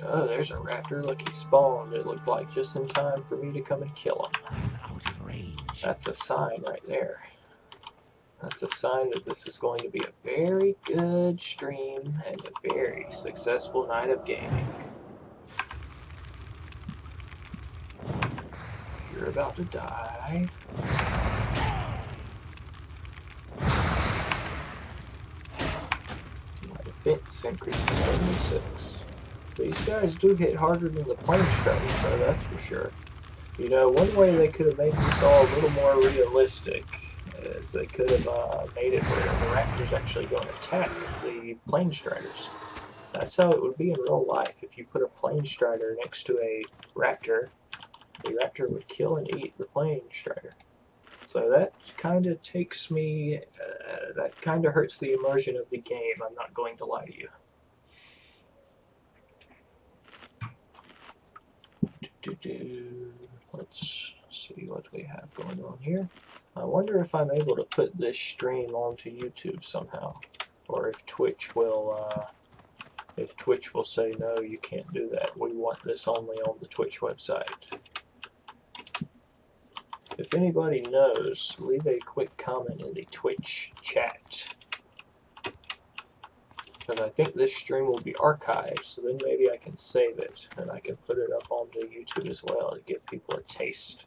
Oh, there's a raptor. Look, he spawned. It looked like just in time for me to come and kill him. I'm out of range. That's a sign right there. That's a sign that this is going to be a very good stream and a very successful night of gaming. You're about to die. My defense increases to 76. These guys do hit harder than the plane strikers, so that's for sure. You know, one way they could have made this all a little more realistic is they could have made it where the raptors actually go and attack the plane striders. That's how it would be in real life. If you put a plane strider next to a raptor, the raptor would kill and eat the plane strider. So that kind of takes me, that kind of hurts the immersion of the game, I'm not going to lie to you. Let's see what we have going on here. I wonder if I'm able to put this stream onto YouTube somehow, or if Twitch will say no, you can't do that. We want this only on the Twitch website. If anybody knows, leave a quick comment in the Twitch chat. Because I think this stream will be archived, so then maybe I can save it, and I can put it up onto YouTube as well to give people a taste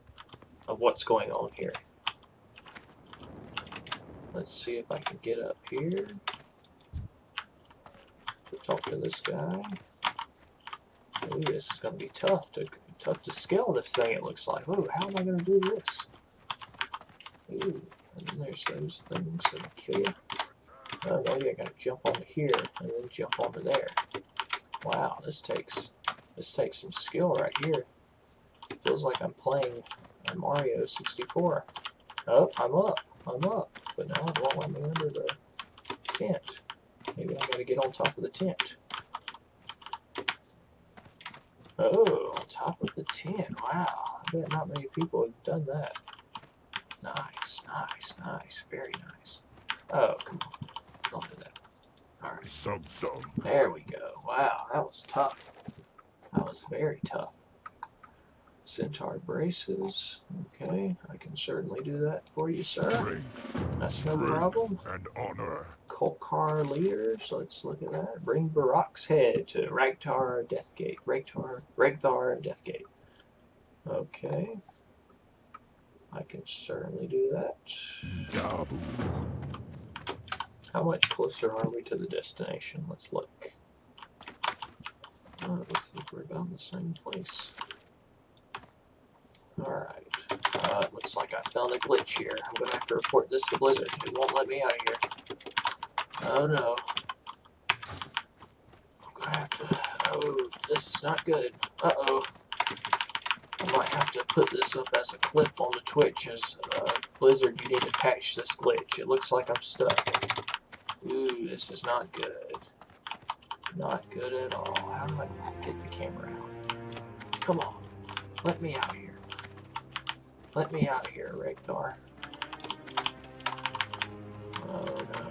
of what's going on here. Let's see if I can get up here to talk to this guy. Ooh, this is going to be tough to scale this thing, it looks like. Ooh, how am I going to do this? Ooh, and then there's those things that'll kill you. Oh, maybe I gotta jump onto here and then jump onto there. Wow, this takes some skill right here. Feels like I'm playing Mario 64. Oh, I'm up. But now it won't let me under the tent. Maybe I gotta get on top of the tent. Oh, on top of the tent. Wow, I bet not many people have done that. Nice. Very nice. Oh, come on. Don't do that. Alright. Some. There we go. Wow, that was tough. That was very tough. Centaur braces. Okay, I can certainly do that for you, sir. Strength, That's no problem. and honor. Kolkar leaders. Let's look at that. Bring Barak's head to Ragtar Deathgate. Ragtar Deathgate. Okay. I can certainly do that. Dabu. How much closer are we to the destination? Let's look. Looks like we're about in the same place. Alright. It looks like I found a glitch here. I'm going to have to report this to Blizzard. It won't let me out of here. Oh no. I'm going to have to... Oh, this is not good. Uh-oh. I might have to put this up as a clip on the Twitch as Blizzard, you need to patch this glitch. It looks like I'm stuck. Ooh, this is not good. Not good at all. How do I get the camera out? Come on. Let me out of here. Let me out of here, Ragthar. Oh no.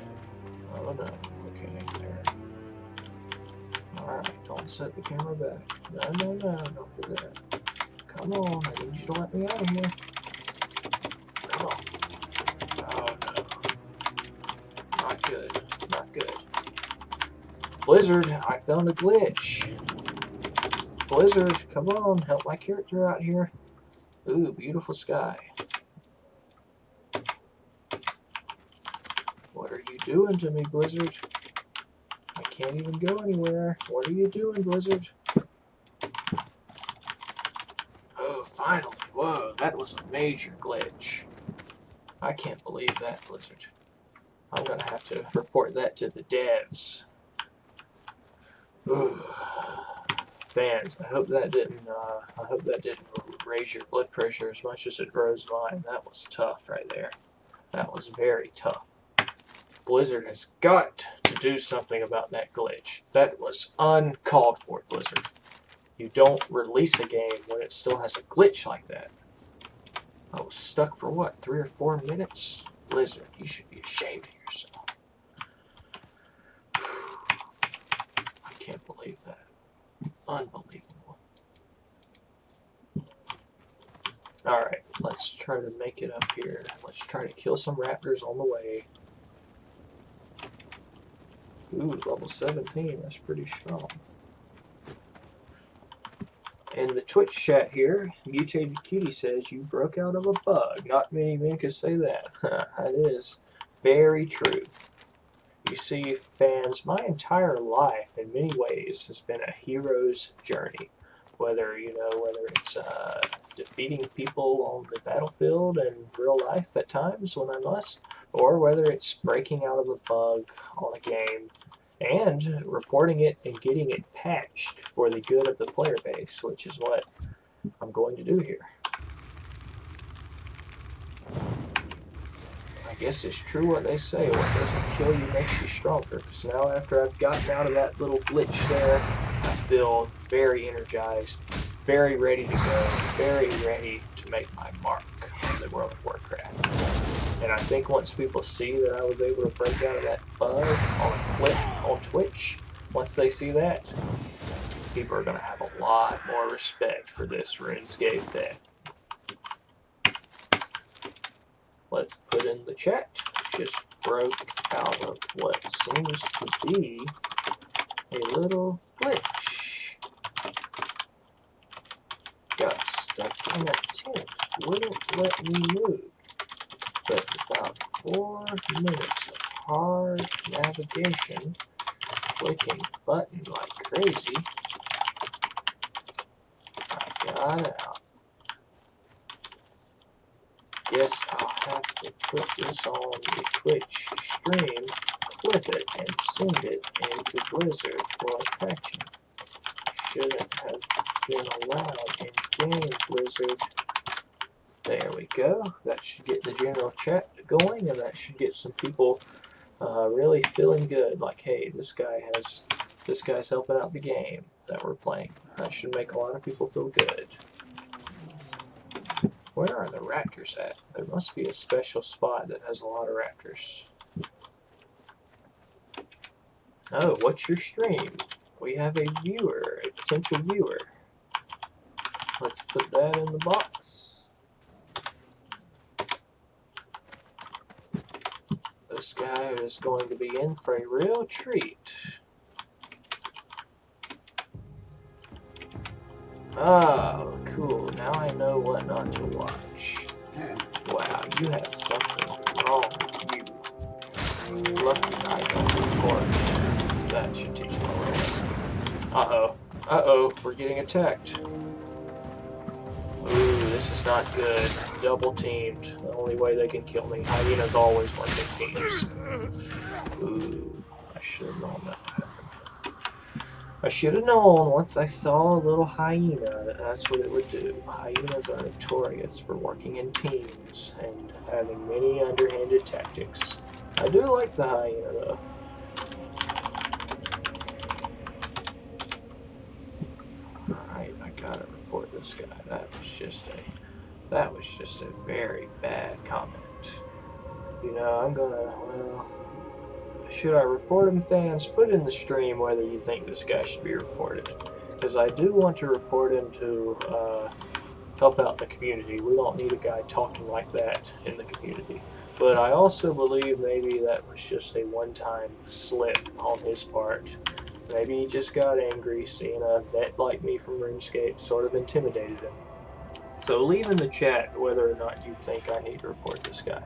Oh no. Okay, there. Alright, don't set the camera back. No, don't do that. Come on, I need you to let me out of here. Come on. Oh no. Not good. Not good. Blizzard, I found a glitch. Blizzard, come on, help my character out here. Ooh, beautiful sky. What are you doing to me, Blizzard? I can't even go anywhere. What are you doing, Blizzard? Oh, finally. Whoa, that was a major glitch. I can't believe that, Blizzard. I'm gonna have to report that to the devs. Ooh. Fans, I hope that didn't raise your blood pressure as much as it rose mine. That was tough right there. That was very tough. Blizzard has got to do something about that glitch. That was uncalled for, Blizzard. You don't release a game when it still has a glitch like that. I was stuck for what, 3 or 4 minutes? Blizzard, you should be ashamed of yourself. I can't believe that. Unbelievable. Alright, let's try to make it up here. Let's try to kill some raptors on the way. Ooh, level 17, that's pretty strong. In the Twitch chat here, Mutated Cutie says you broke out of a bug. Not many men can say that. That is very true. You see, fans, my entire life, in many ways, has been a hero's journey. Whether it's defeating people on the battlefield and real life at times when I must, or whether it's breaking out of a bug on a game and reporting it and getting it patched for the good of the player base, which is what I'm going to do here. I guess it's true what they say, what doesn't kill you makes you stronger, because now after I've gotten out of that little glitch there, I feel very energized, very ready to go, very ready to make my mark on the World of Warcraft. And I think once people see that I was able to break out of that bug on a clip on Twitch, once they see that, people are going to have a lot more respect for this Runescape deck. Let's put in the chat. Just broke out of what seems to be a little glitch. Got stuck in a tent. Wouldn't let me move. But about 4 minutes of hard navigation, clicking button like crazy, I got out. Guess I'll have to put this on the Twitch stream, clip it, and send it into Blizzard for a patching. Shouldn't have been allowed in game, Blizzard. There we go. That should get the general chat going, and that should get some people really feeling good. Like, hey, this guy's helping out the game that we're playing. That should make a lot of people feel good. Where are the raptors at? There must be a special spot that has a lot of raptors. Oh, what's your stream? We have a viewer, a potential viewer. Let's put that in the box. This guy is going to be in for a real treat. Oh, cool. Now I know what not to watch. Wow, you have something wrong with you. Lucky I don't record. That should teach my lesson. Uh-oh. Uh-oh, we're getting attacked. Ooh, this is not good. Double teamed. The only way they can kill me. Hyenas always work in teams. Ooh, I should have known that. I should have known once I saw a little hyena that that's what it would do. Hyenas are notorious for working in teams and having many underhanded tactics. I do like the hyena though. Alright, I gotta report this guy. That was just a very bad comment. You know, I should I report him, fans? Put in the stream whether you think this guy should be reported. Because I do want to report him to help out the community. We don't need a guy talking like that in the community. But I also believe maybe that was just a one-time slip on his part. Maybe he just got angry, seeing a vet like me from Runescape sort of intimidated him. So leave in the chat whether or not you think I need to report this guy.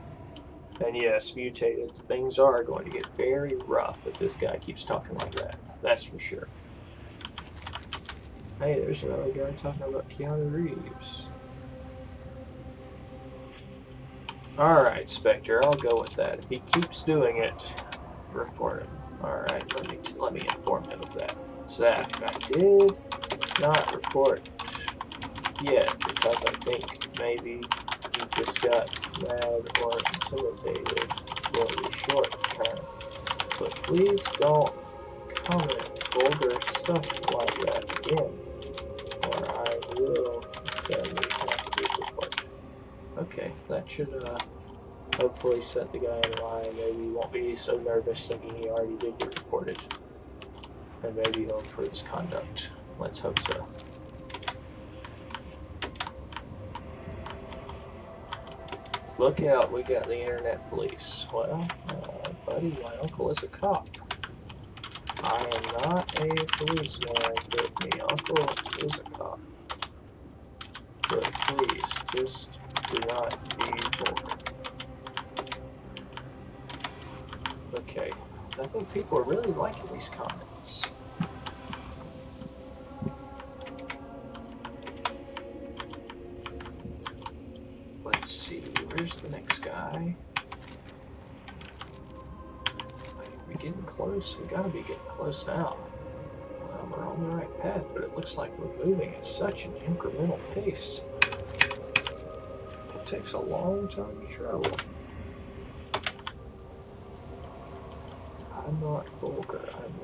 And yes, mutated, things are going to get very rough if this guy keeps talking like that. That's for sure. Hey, there's another guy talking about Keanu Reeves. Alright, Spectre, I'll go with that. If he keeps doing it, report him. Alright, let me inform him of that. Zach, I did not report yet because I think maybe he just got mad or intimidated for the short term. But please don't comment vulgar stuff like that again, or I will sadly have to report. Okay, that should hopefully set the guy in line. Maybe he won't be so nervous thinking he already did get reported. And maybe he'll improve his conduct. Let's hope so. Look out, we got the internet police. Well, buddy, my uncle is a cop. I am not a policeman, but my uncle is a cop. But please, just do not be vulgar. Okay, I think people are really liking these comments. Let's see, where's the next guy? Are we getting close? We gotta be getting close now. Well, we're on the right path, but it looks like we're moving at such an incremental pace. It takes a long time to travel. I'm not vulgar, I'm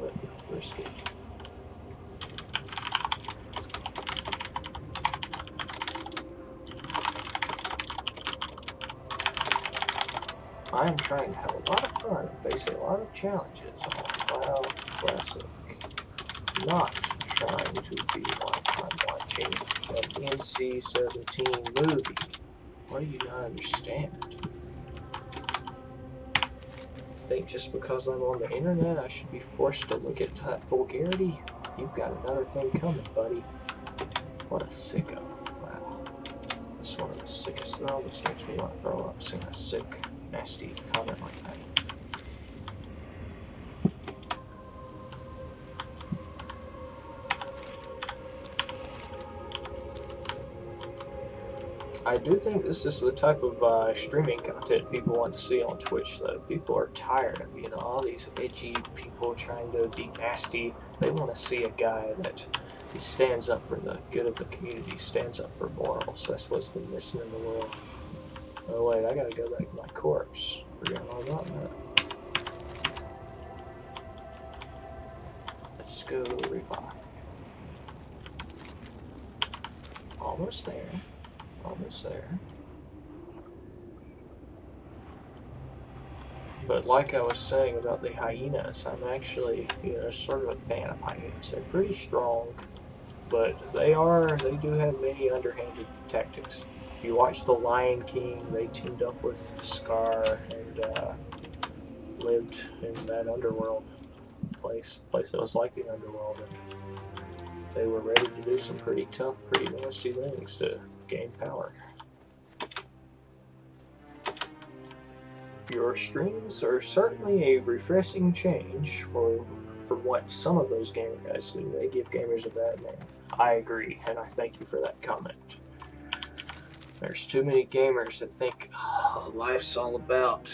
risky. I am trying to have a lot of fun and facing a lot of challenges on WoW Classic. Not trying to be like I'm watching an NC-17 movie. What do you not understand? Think just because I'm on the internet I should be forced to look at that vulgarity? You've got another thing coming, buddy. What a sicko. Wow. That's one of the sickest. It almost makes me want to throw up seeing a sick, nasty comment like that. I do think this is the type of streaming content people want to see on Twitch, though. People are tired of, all these edgy people trying to be nasty. They want to see a guy that stands up for the good of the community, stands up for morals. That's what's been missing in the world. Oh wait, I gotta go back to my corpse. Forgot all about that. Let's go revive. Almost there. Almost there. But like I was saying about the hyenas, I'm actually, sort of a fan of hyenas. They're pretty strong, but they do have many underhanded tactics. If you watch The Lion King, they teamed up with Scar and lived in that underworld place that was like the underworld, and they were ready to do some pretty tough, pretty nasty things to gain power. Your streams are certainly a refreshing change from what some of those gamer guys do. They give gamers a bad name. I agree, and I thank you for that comment. There's too many gamers that think life's all about,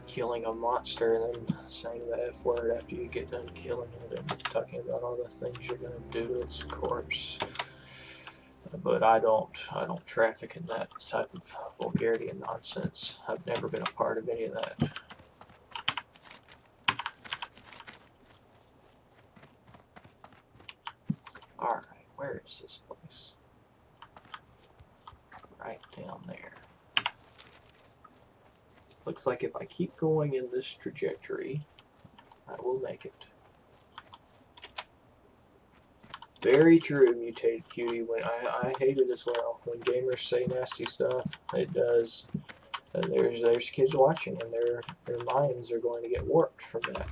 killing a monster and then saying the F word after you get done killing it and talking about all the things you're going to do to its corpse. But I don't traffic in that type of vulgarity and nonsense. I've never been a part of any of that. Alright, where is this place? Right down there. Looks like if I keep going in this trajectory, I will make it. Very true, Mutated Cutie. When I hate it as well. When gamers say nasty stuff, it does. And there's kids watching, and their minds are going to get warped from that.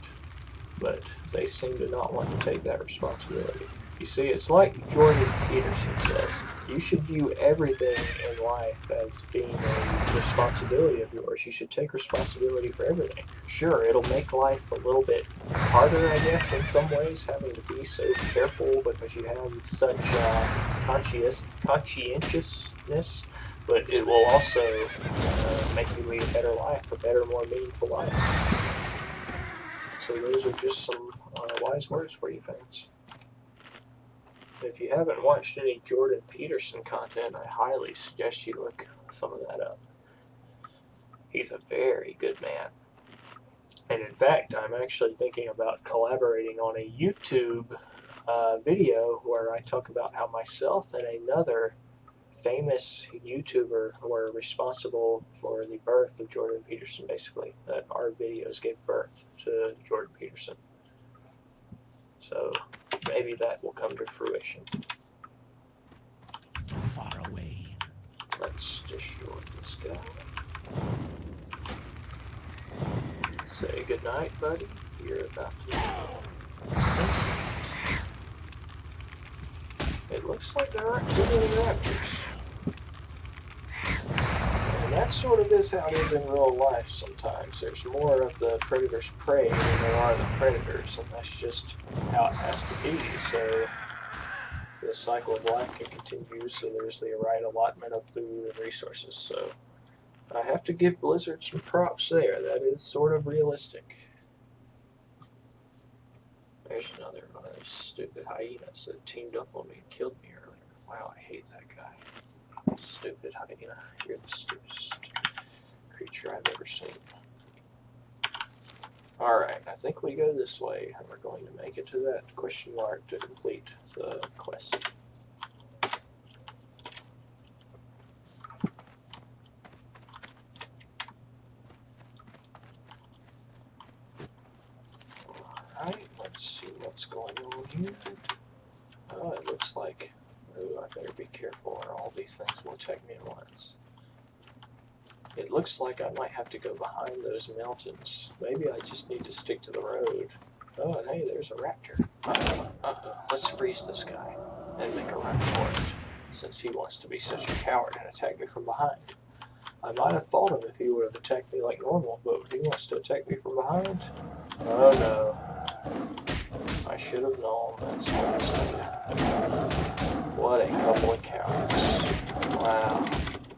But they seem to not want to take that responsibility. You see, it's like Jordan Peterson says, you should view everything in life as being a responsibility of yours. You should take responsibility for everything. Sure, it'll make life a little bit harder, I guess, in some ways, having to be so careful because you have such conscientiousness, but it will also make you lead a better life, a better, more meaningful life. So those are just some wise words for you fans. If you haven't watched any Jordan Peterson content, I highly suggest you look some of that up. He's a very good man. And in fact, I'm actually thinking about collaborating on a YouTube video where I talk about how myself and another famous YouTuber were responsible for the birth of Jordan Peterson, basically. That our videos gave birth to Jordan Peterson. So maybe that will come to fruition. Too far away. Let's destroy this guy. Say goodnight, buddy. You're about to... It looks like there aren't too many raptors. And that sort of is how it is in real life sometimes. There's more of the predator's prey than there are the predators, and that's just how it has to be. So the cycle of life can continue, so there's the right allotment of food and resources. So I have to give Blizzard some props there. That is sort of realistic. There's another one of those stupid hyenas that teamed up on me and killed me earlier. Wow, I hate that guy. Stupid hyena. You're the stupidest creature I've ever seen. Alright, I think we go this way, and we're going to make it to that question mark to complete the quest. Alright, let's see what's going on here. Oh, it looks like... Oh, I better be careful or all these things will attack me at once. It looks like I might have to go behind those mountains. Maybe I just need to stick to the road. Oh, and hey, there's a raptor. Let's freeze this guy and make a run for it, since he wants to be such a coward and attack me from behind. I might have fought him if he would have attacked me like normal, but he wants to attack me from behind? Oh no. I should have known that's what was happening. What a couple of cowards. Wow.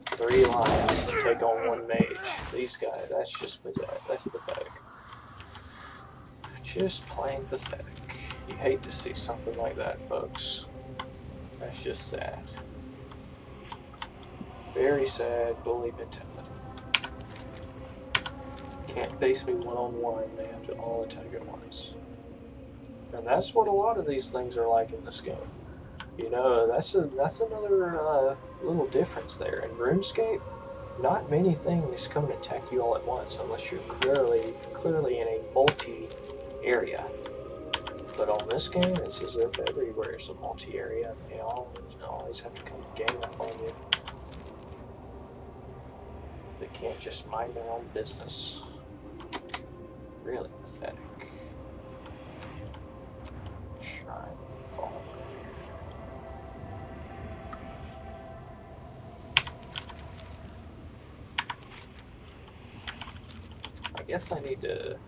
3 lions to take on 1 mage. These guys, that's just pathetic. That's pathetic. Just plain pathetic. You hate to see something like that, folks. That's just sad. Very sad bully mentality. Can't face me one-on-one, they have to all attack at once. And that's what a lot of these things are like in this game. You know, that's another little difference there. In Runescape, not many things come and attack you all at once unless you're clearly in a multi-area. But on this game, it's as if everywhere is a multi-area, and they all always have to come gang up on you. They can't just mind their own business. Really pathetic. Shrine of the Fallen. I guess I need to,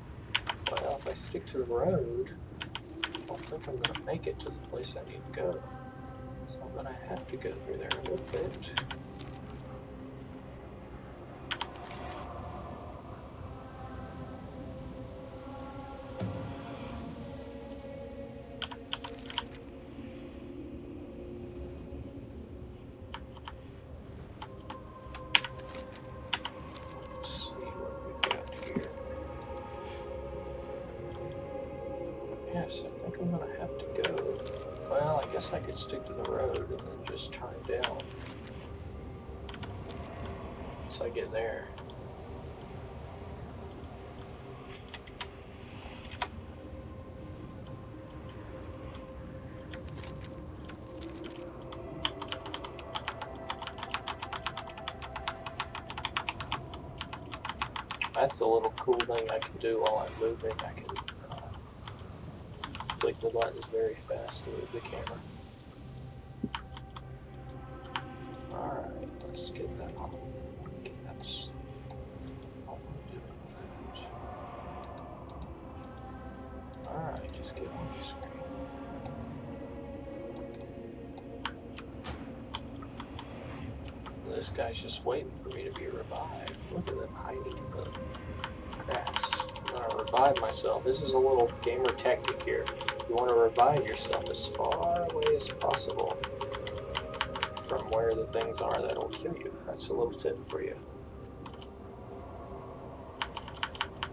well, if I stick to the road, I don't think I'm going to make it to the place I need to go. So I'm going to have to go through there a little bit. Yes, I think I'm going to have to go. Well, I guess I could stick to the road and then just turn down once I get there. That's a little cool thing I can do while I'm moving. I can click the buttons very fast to move the camera. Alright, let's get that on. That's all I'm doing with that. Alright, just get on the screen. This guy's just waiting for me to be revived. Look at them hiding in the grass. I'm gonna revive myself. This is a little gamer tactic here. You want to revive yourself as far away as possible from where the things are that'll kill you. That's a little tip for you.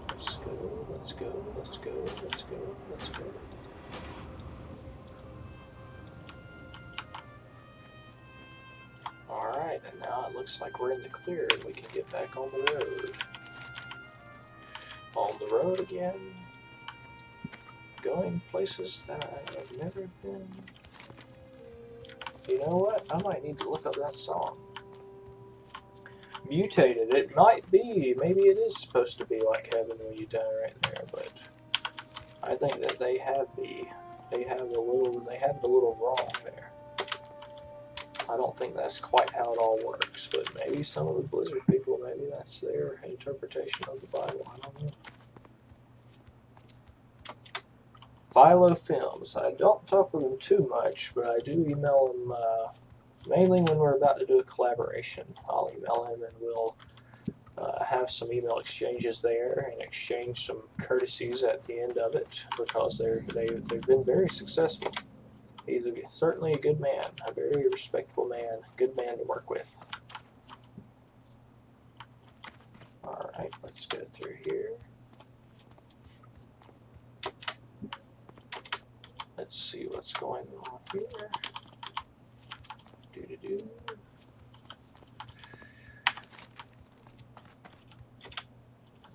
Let's go, let's go, let's go, let's go, let's go. Alright, and now it looks like we're in the clear and we can get back on the road. On the road again. Going places that I have never been. You know what? I might need to look up that song. Mutated. It might be. Maybe it is supposed to be like Heaven when you die right there, but I think that they have the little wrong there. I don't think that's quite how it all works, but maybe some of the Blizzard people, maybe that's their interpretation of the Bible. I don't know. Philo Films. I don't talk with them too much, but I do email them mainly when we're about to do a collaboration. I'll email him and we'll have some email exchanges there and exchange some courtesies at the end of it because they've been very successful. He's certainly a good man, a very respectful man, good man to work with. Alright, let's go through here. Let's see what's going on here.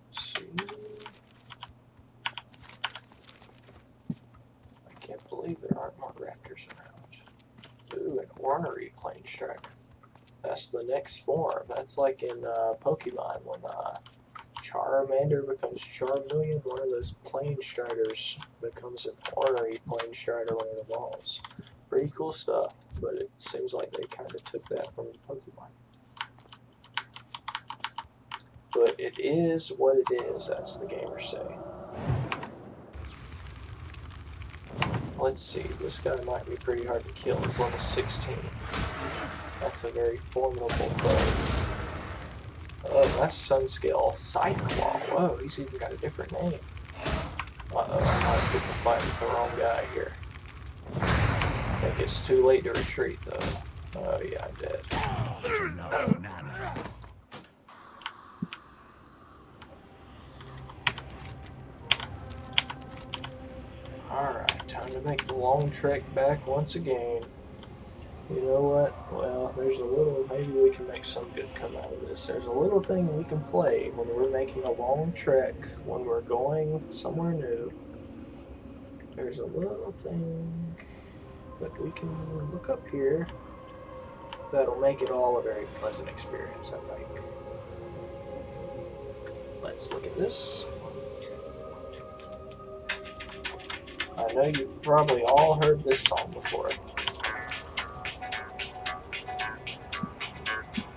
Let's see. I can't believe there aren't more raptors around. Ooh, an ornery plane strider. That's the next form. That's like in Pokemon when Charmander becomes Charmeleon. One of those plane striders becomes an ornery plane strider when it evolves. Pretty cool stuff, but it seems like they kind of took that from Pokemon. But it is what it is, as the gamers say. Let's see, this guy might be pretty hard to kill. He's level 16. That's a very formidable foe. Oh, that's Sunscale Scytheclaw. Whoa, he's even got a different name. Uh-oh, I might be fighting with the wrong guy here. I think it's too late to retreat, though. Oh, yeah, I'm dead. Alright, time to make the long trek back once again. You know what? Well, there's a little, maybe we can make some good come out of this. There's a little thing we can play when we're making a long trek, when we're going somewhere new. There's a little thing that we can look up here that'll make it all a very pleasant experience, I think. Let's look at this. I know you've probably all heard this song before.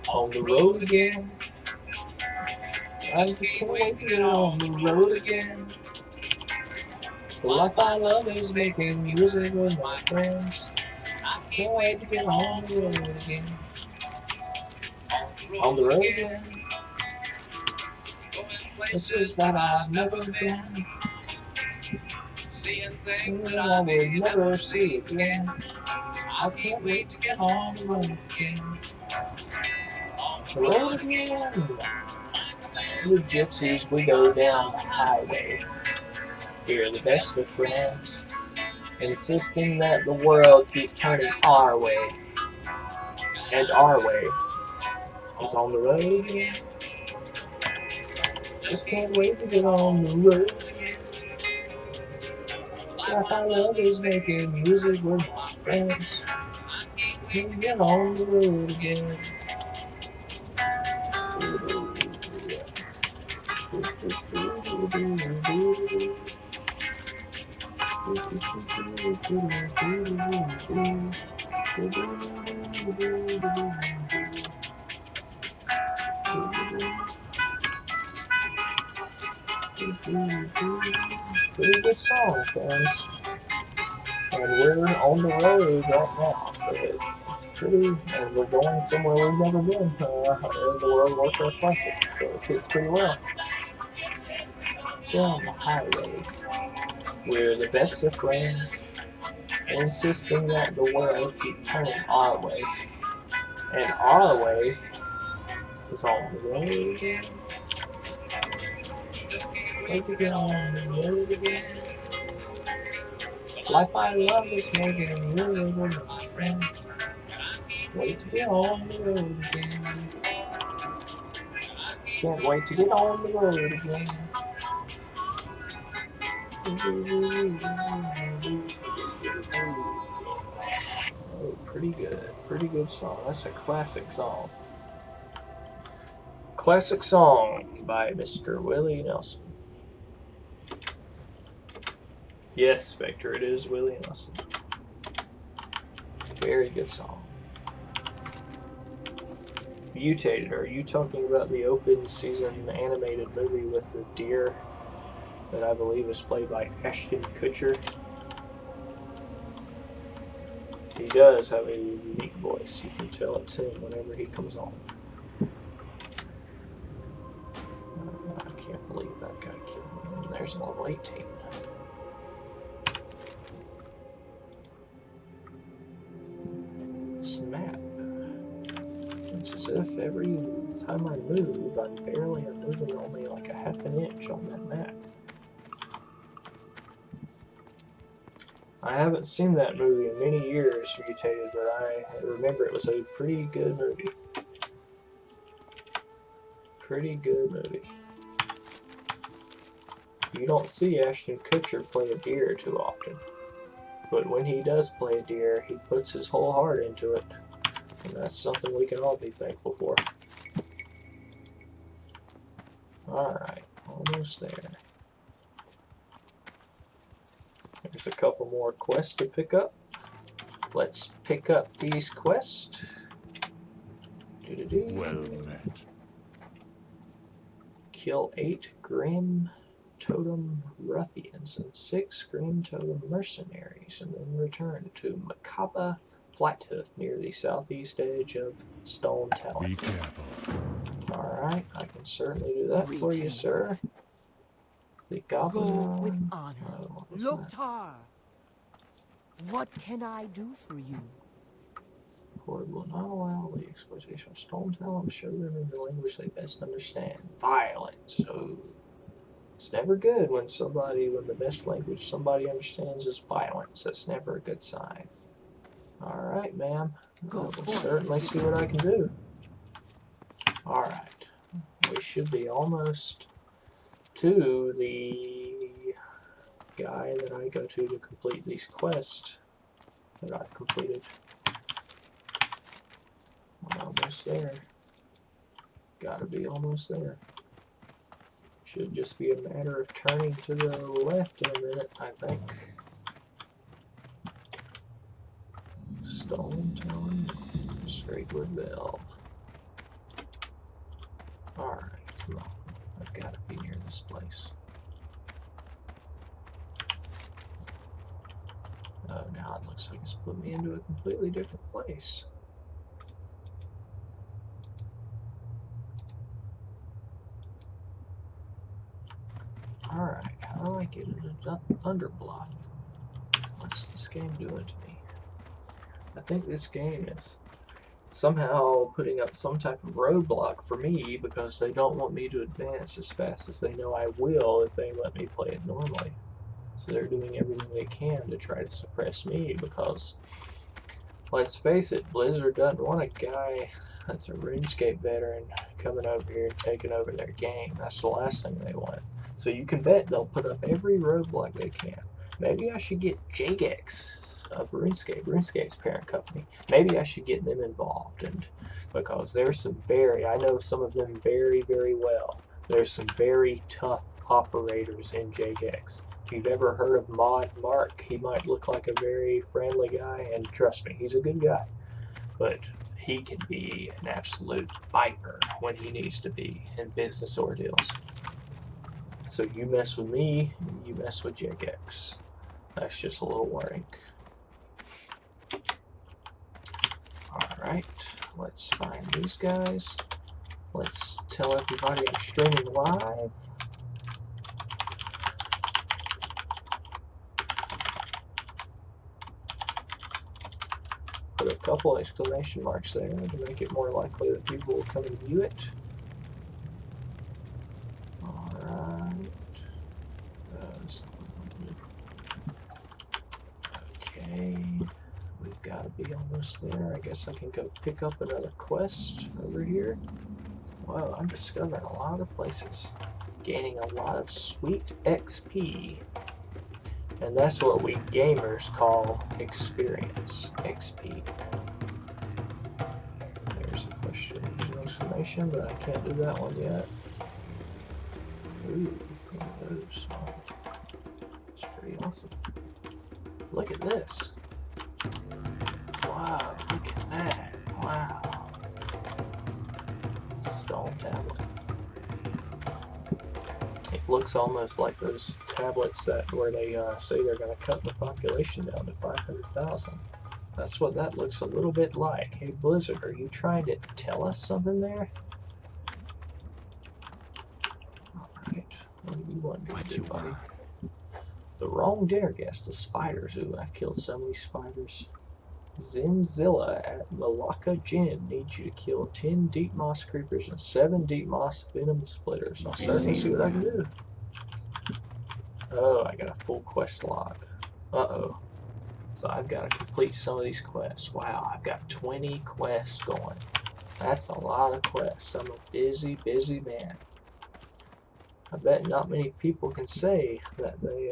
On the road again. I just can't wait to get on the road again. The life I love is making music with my friends. I can't wait to get on the road again. On the road again. Places that I've never been. Seeing things that I will never see again. I can't wait to get on the road again. On the road again. With gypsies we go down the highway. We're the best of friends, insisting that the world keep turning our way. And our way is on the road again. Just can't wait to get on the road again. Life I love is making music with my friends. Can you get on the road again? Pretty good song, friends. And we're on the road right now, so it's pretty, and we're going somewhere we've never been, in the World of Warcraft Classic, so it fits pretty well. Down the highway, we're the best of friends, insisting that the world keep turning our way, and our way is on the road again. On the road again. Life I love is more than you ever my friends. Wait to get on the road again. Can't wait to get on the road again. Oh, pretty good song. That's a classic song. Classic song by Mr. Willie Nelson. Yes, Spectre, it is Willie Nelson. Very good song. Mutated, are you talking about the open season animated movie with the deer that I believe was played by Ashton Kutcher? He does have a unique voice. You can tell it's him whenever he comes on. I can't believe that guy killed me. And there's level 18. This map. It's as if every time I move, I'm moving only like a half an inch on that map. I haven't seen that movie in many years, Mutated, but I remember it was a pretty good movie. Pretty good movie. You don't see Ashton Kutcher play a deer too often. But when he does play a deer, he puts his whole heart into it. And that's something we can all be thankful for. Alright, almost there. There's a couple more quests to pick up. Let's pick up these quests. Well met. Kill 8 Grim Totem Ruffians and 6 Grim Totem Mercenaries, and then return to Makaba Flathoof near the southeast edge of Stone Talon. Be careful. Alright, I can certainly do that for you, sir. The Goblin Go Run. with honor. Oh, what was that? Loktar, what can I do for you? Court will not allow the exploitation of Stone Talon. Show them in the language they best understand. Violence. Oh. It's never good when the best language somebody understands is violence. That's never a good sign. Alright, ma'am. I will certainly see what I can do. Alright. We should be almost to the guy that I go to complete these quests that I've completed. We're almost there. Gotta be almost there. Should just be a matter of turning to the left in a minute, I think. Stone Talon, Straightwood Bell. Alright, come on. I've got to be near this place. Oh, now it looks like it's put me into a completely different place. Alright, how do I get into Thunderbluff? What's this game doing to me? I think this game is somehow putting up some type of roadblock for me because they don't want me to advance as fast as they know I will if they let me play it normally. So they're doing everything they can to try to suppress me because, let's face it, Blizzard doesn't want a guy that's a RuneScape veteran coming over here and taking over their game. That's the last thing they want. So you can bet they'll put up every roadblock they can. Maybe I should get Jagex of RuneScape's parent company. Maybe I should get them involved, and because there's some I know some of them very, very well. There's some very tough operators in Jagex. If you've ever heard of Mod Mark, he might look like a very friendly guy, and trust me, he's a good guy. But he can be an absolute viper when he needs to be in business ordeals. So you mess with me, you mess with Jagex. That's just a little warning. Alright, let's find these guys. Let's tell everybody I'm streaming live. Put a couple exclamation marks there to make it more likely that people will come and view it. Alright. Okay. We've got to be almost there. I guess I can go pick up another quest over here. Wow, I'm discovering a lot of places. Gaining a lot of sweet XP. And that's what we gamers call experience. XP. There's a question, there's an exclamation, but I can't do that one yet. Ooh, look at those. It's pretty awesome. Look at this. Wow, look at that. Wow. Stone tablet. It looks almost like those tablets that where they say they're going to cut the population down to 500,000. That's what that looks a little bit like. Hey Blizzard, are you trying to tell us something there? Alright, what do you want to do, buddy? The wrong dinner guest, the spiders. Ooh, I've killed so many spiders. Zimzilla at Malacca Gin needs you to kill 10 deep moss creepers and 7 deep moss venom splitters. I'll certainly see what I can do. Oh, I got a full quest log. Uh-oh. So I've got to complete some of these quests. Wow, I've got 20 quests going. That's a lot of quests. I'm a busy, busy man. I bet not many people can say that they,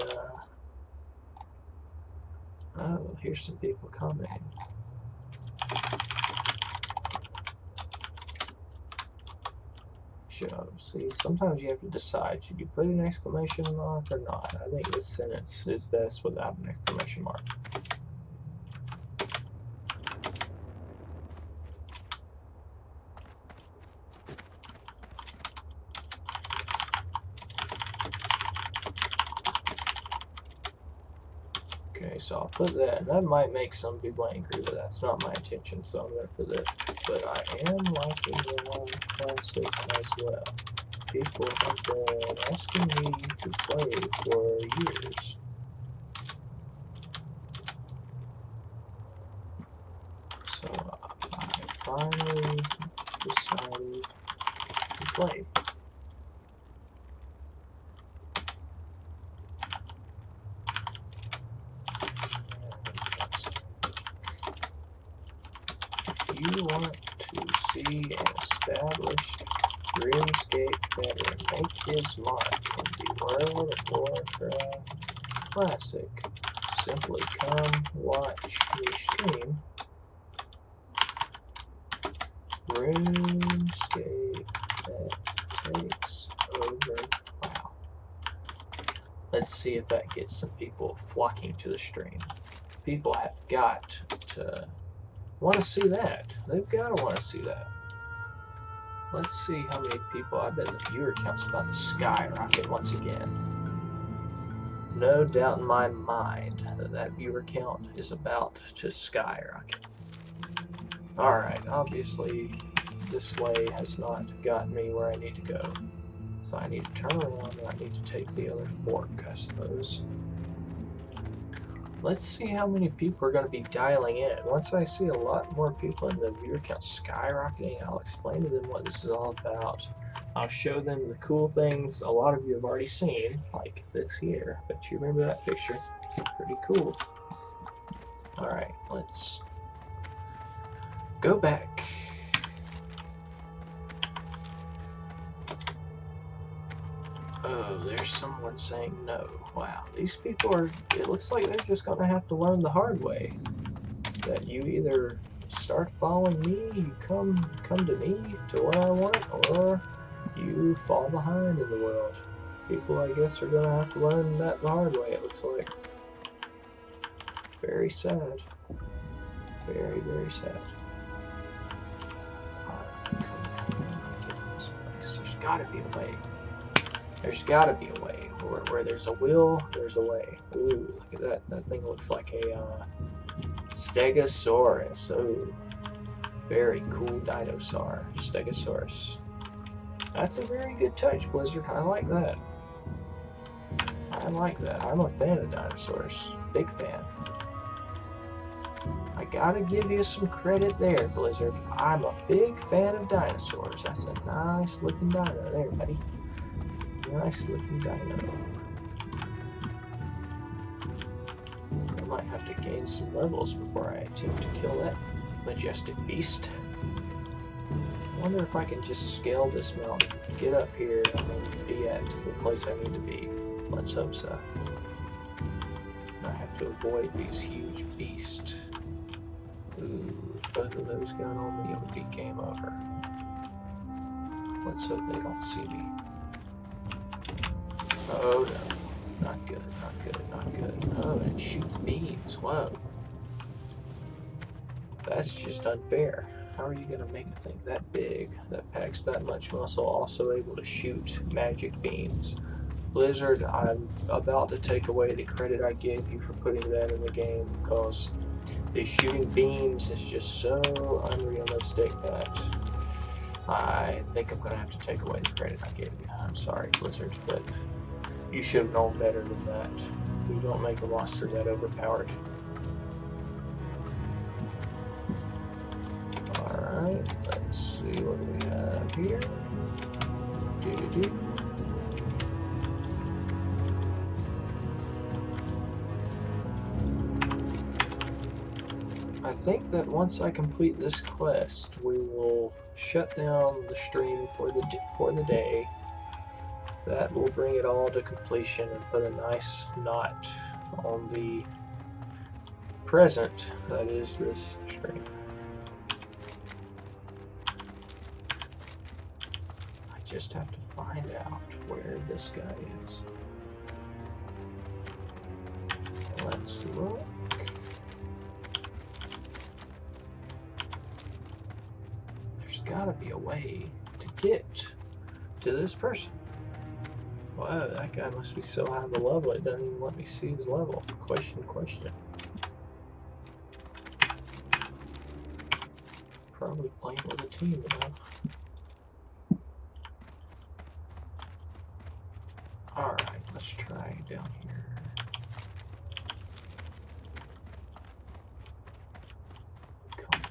Oh, here's some people commenting. See, sometimes you have to decide, should you put an exclamation mark or not? I think this sentence is best without an exclamation mark. Okay, so I'll put that. That might make some people angry, but that's not my intention, so I'm going to put this. But I am liking the long classes as well. People have been asking me to play for years. So I finally decided to play. If you want to see an established Runescape veteran make his mark in the world of Warcraft Classic, simply come watch me stream Runescape that takes over. Wow. Let's see if that gets some people flocking to the stream. People have got to want to see that. They've got to want to see that. Let's see how many people. I bet the viewer count's about to skyrocket once again. No doubt in my mind that that viewer count is about to skyrocket. Alright, obviously this way has not gotten me where I need to go. So I need to turn around and I need to take the other fork, I suppose. Let's see how many people are going to be dialing in. Once I see a lot more people and the viewer count skyrocketing, I'll explain to them what this is all about. I'll show them the cool things a lot of you have already seen, like this here. But you remember that picture? Pretty cool. Alright, let's go back. Oh, there's someone saying no. Wow, these people are, it looks like they're just going to have to learn the hard way. That you either start following me, you come to me to where I want, or you fall behind in the world. People, I guess, are going to have to learn that the hard way, it looks like. Very sad. Very, very sad. Alright, come on, get in this place. There's gotta be a way. There's gotta be a way. Where there's a will, there's a way. Ooh, look at that. That thing looks like a Stegosaurus. Ooh. Very cool dinosaur. Stegosaurus. That's a very good touch, Blizzard. I like that. I like that. I'm a fan of dinosaurs. Big fan. I gotta give you some credit there, Blizzard. I'm a big fan of dinosaurs. That's a nice looking dino there, buddy. Nice looking dino. I might have to gain some levels before I attempt to kill that majestic beast. I wonder if I can just scale this mountain, get up here, and then be at the place I need to be. Let's hope so. I have to avoid these huge beasts. Ooh, if both of those got on me, it would be game over. Let's hope they don't see me. Oh no. Not good, not good, not good. Oh, and it shoots beams. Whoa. That's just unfair. How are you going to make a thing that big, that packs that much muscle, also able to shoot magic beams? Blizzard, I'm about to take away the credit I gave you for putting that in the game, because the shooting beams is just so unrealistic that I think I'm going to have to take away the credit I gave you. I'm sorry, Blizzard, but you should have known better than that. You don't make a monster that overpowered. Alright, let's see what we have here. Doo-doo-doo. I think that once I complete this quest, we will shut down the stream for the day. That will bring it all to completion and put a nice knot on the present that is this stream. I just have to find out where this guy is. Let's look. There's gotta be a way to get to this person. Wow, that guy must be so high on the level it doesn't even let me see his level. Question. Probably playing with a team now. Alright, let's try down here. Come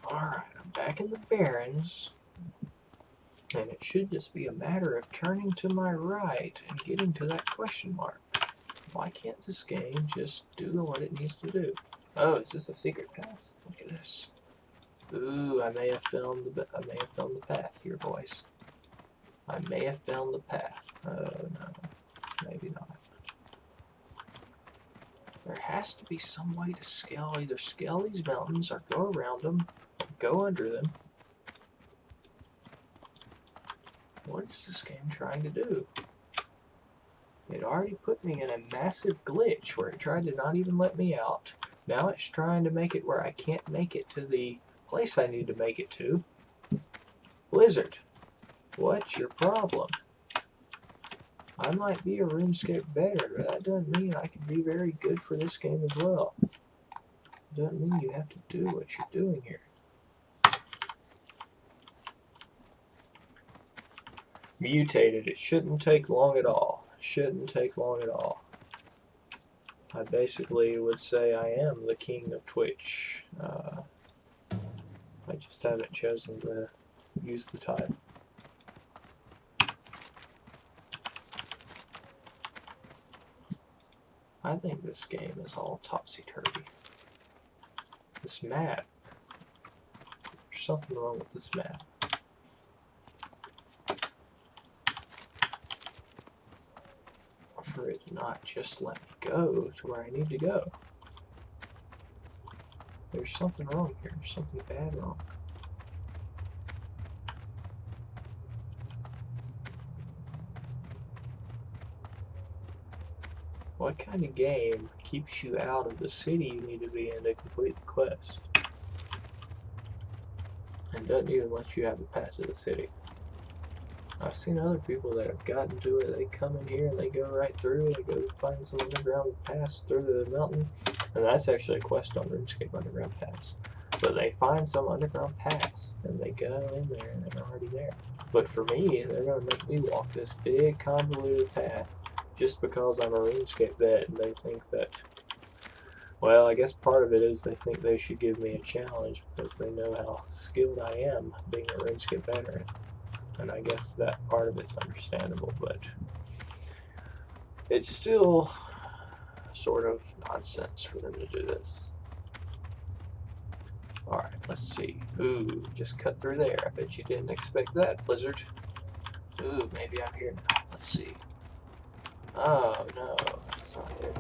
on. Alright, I'm back in the Barrens. And it should just be a matter of turning to my right and getting to that question mark. Why can't this game just do what it needs to do? Oh, is this a secret path? Look at this. Ooh, I may have found the path here, boys. I may have found the path. Oh no, maybe not. There has to be some way to scale, either scale these mountains or go around them, or go under them. What is this game trying to do? It already put me in a massive glitch where it tried to not even let me out. Now it's trying to make it where I can't make it to the place I need to make it to. Blizzard, what's your problem? I might be a Runescape better, but that doesn't mean I can be very good for this game as well. It doesn't mean you have to do what you're doing here. Mutated, it shouldn't take long at all. Shouldn't take long at all. I basically would say I am the king of Twitch. I just haven't chosen to use the title. I think this game is all topsy-turvy. This map. There's something wrong with this map. For it to not just let me go to where I need to go. There's something wrong here. There's something bad wrong. What kind of game keeps you out of the city you need to be in to complete the quest? And doesn't even let you have a path to the city. I've seen other people that have gotten to it. They come in here and they go right through. They go find some underground pass through the mountain. And that's actually a quest on RuneScape, Underground Pass. But they find some underground pass and they go in there and they're already there. But for me, they're going to make me walk this big convoluted path just because I'm a RuneScape vet, and they think that, well, I guess part of it is they think they should give me a challenge because they know how skilled I am being a RuneScape veteran. And I guess that part of it's understandable, but it's still sort of nonsense for them to do this. Alright, let's see. Ooh, just cut through there. I bet you didn't expect that, Blizzard. Ooh, maybe I'm here now. Let's see. Oh, no, that's not it.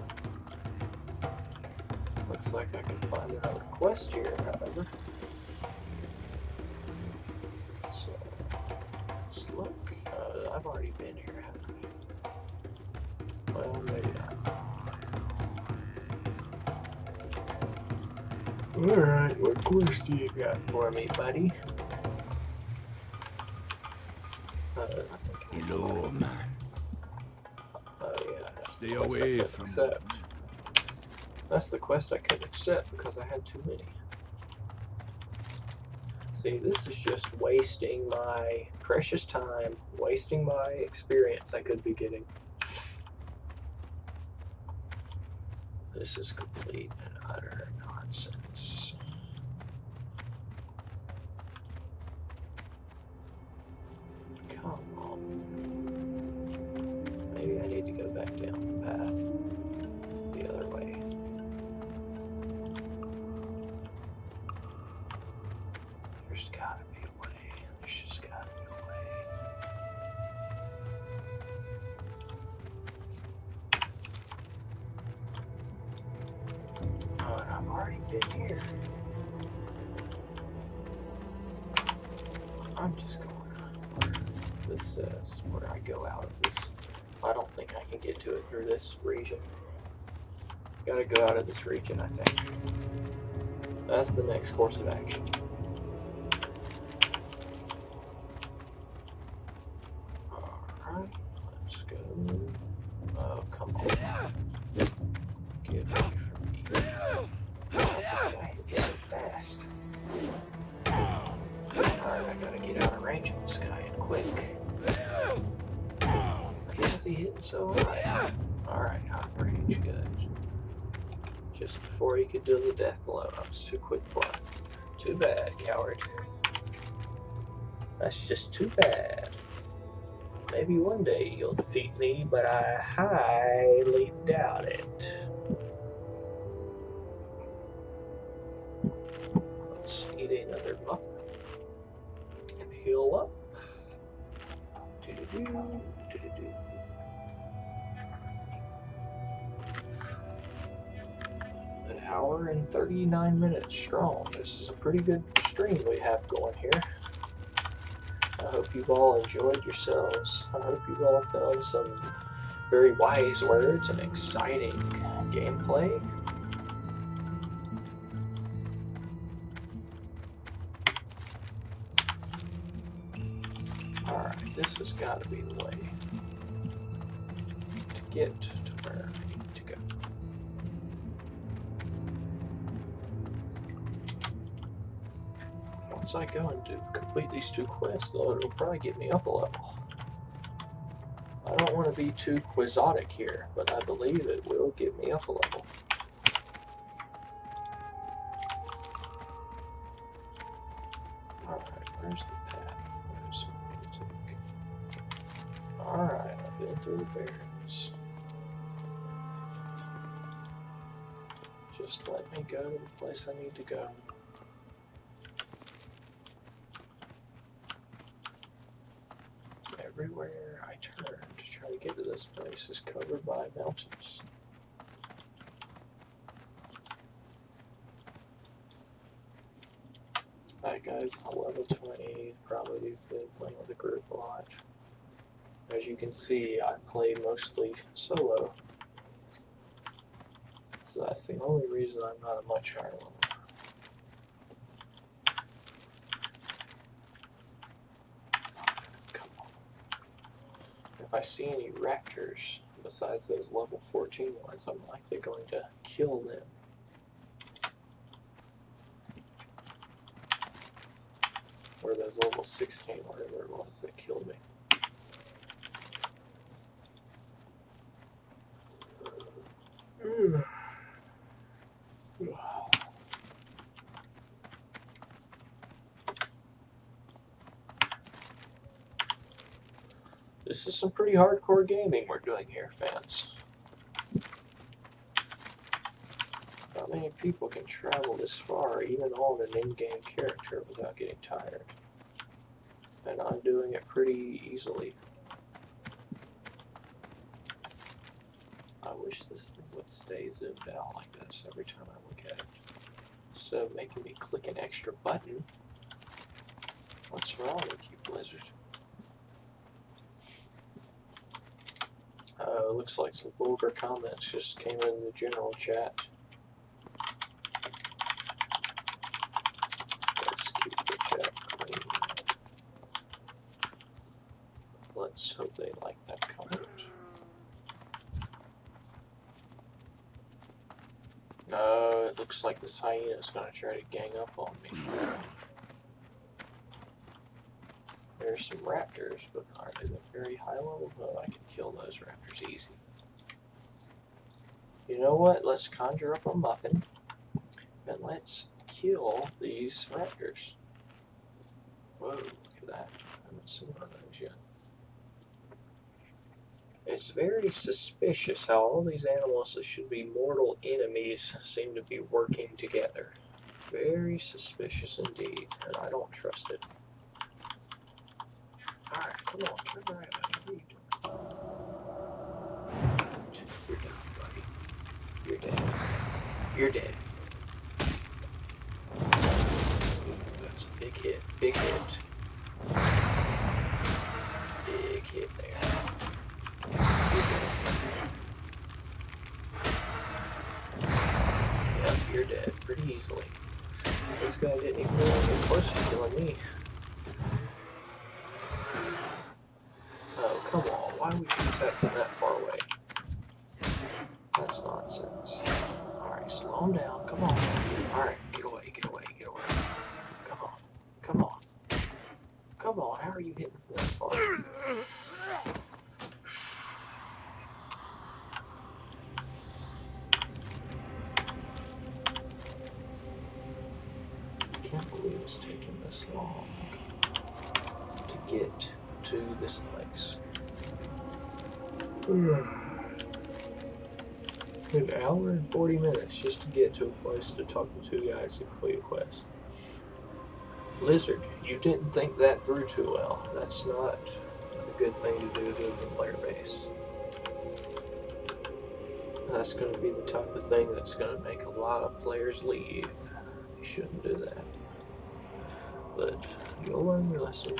Looks like I can find another quest here, however. So, let's look. I've already been here, haven't I? Well, maybe not. Alright, what quest do you got for me, buddy? Hello, man. Oh, yeah. That's Stay the quest I away couldn't from accept. That's the quest I couldn't accept because I had too many. See, this is just wasting my precious time, wasting my experience I could be getting. This is complete and utter nonsense. Come on. Maybe I need to go back down the path the other way. There's gotta be a way. There's just gotta be a way. Oh, and I've already been here. I'm just going where this says, where I go out of this. I don't think I can get to it through this region. Gotta go out of this region, I think. That's the next course of action. Alright, let's go. Oh, come on. Get away from me. How's this guy hit so fast? Alright, I gotta get out of range of this guy and quick. Why is he hitting so high? Alright, out of range, good. Just before he could do the death blow, I was too quick for him. Too bad, coward. That's just too bad. Maybe one day you'll defeat me, but I highly doubt it. Let's eat another muffin and heal up. Do-do-do, do-do-do. An hour and 39 minutes strong. This is a pretty good stream we have going here. I hope you've all enjoyed yourselves. I hope you've all found some very wise words and exciting gameplay. Alright, this has got to be the way to get to where I need to go. Once I go and complete these two quests, though, it'll probably get me up a level. I don't want to be too quixotic here, but I believe it will get me up a level. Alright, where's the path? Where's the way to take? Alright, I've been through the barrens. Just let me go to the place I need to go. Everywhere I turn to try to get to this place is covered by mountains. Alright guys, level 20, probably been playing with a group a lot. As you can see, I play mostly solo. So that's the only reason I'm not a much higher level. Come on. If I see any raptors besides those level 14 ones, I'm likely going to kill them. Or those level 16, whatever it was that killed me. This is some pretty hardcore gaming we're doing here, fans. Not many people can travel this far, even on an in-game character, without getting tired. And I'm doing it pretty easily. I wish this thing would stay zoomed out like this every time I look at it. Instead of making me click an extra button. What's wrong with you, Blizzard? Looks like some vulgar comments just came in the general chat. Let's keep the chat clean. Let's hope they like that comment. It looks like this hyena is going to try to gang up on me. There's some raptors, but are they very high level? Oh, I can kill those raptors easy. You know what? Let's conjure up a muffin, and let's kill these raptors. Whoa, look at that. I haven't seen one of those yet. It's very suspicious how all these animals that should be mortal enemies seem to be working together. Very suspicious indeed, and I don't trust it. Alright, come on, turn around. What are you doing? You're done, buddy. You're dead. You're dead. That's a big hit. Big hit. Big hit there. Yep, you're dead pretty easily. This guy didn't even really get close to killing me. Oh, come on. Why would you attack from that far away? That's nonsense. Alright, slow him down. Come on. Alright, get away, get away, get away. Come on. Come on. Come on, how are you hitting from that far? I can't believe it's taking this long to get to this place. An hour and 40 minutes just to get to a place to talk to two guys to complete a quest. Blizzard, you didn't think that through too well. That's not a good thing to do to the player base. That's going to be the type of thing that's going to make a lot of players leave. You shouldn't do that. But you'll learn your lesson.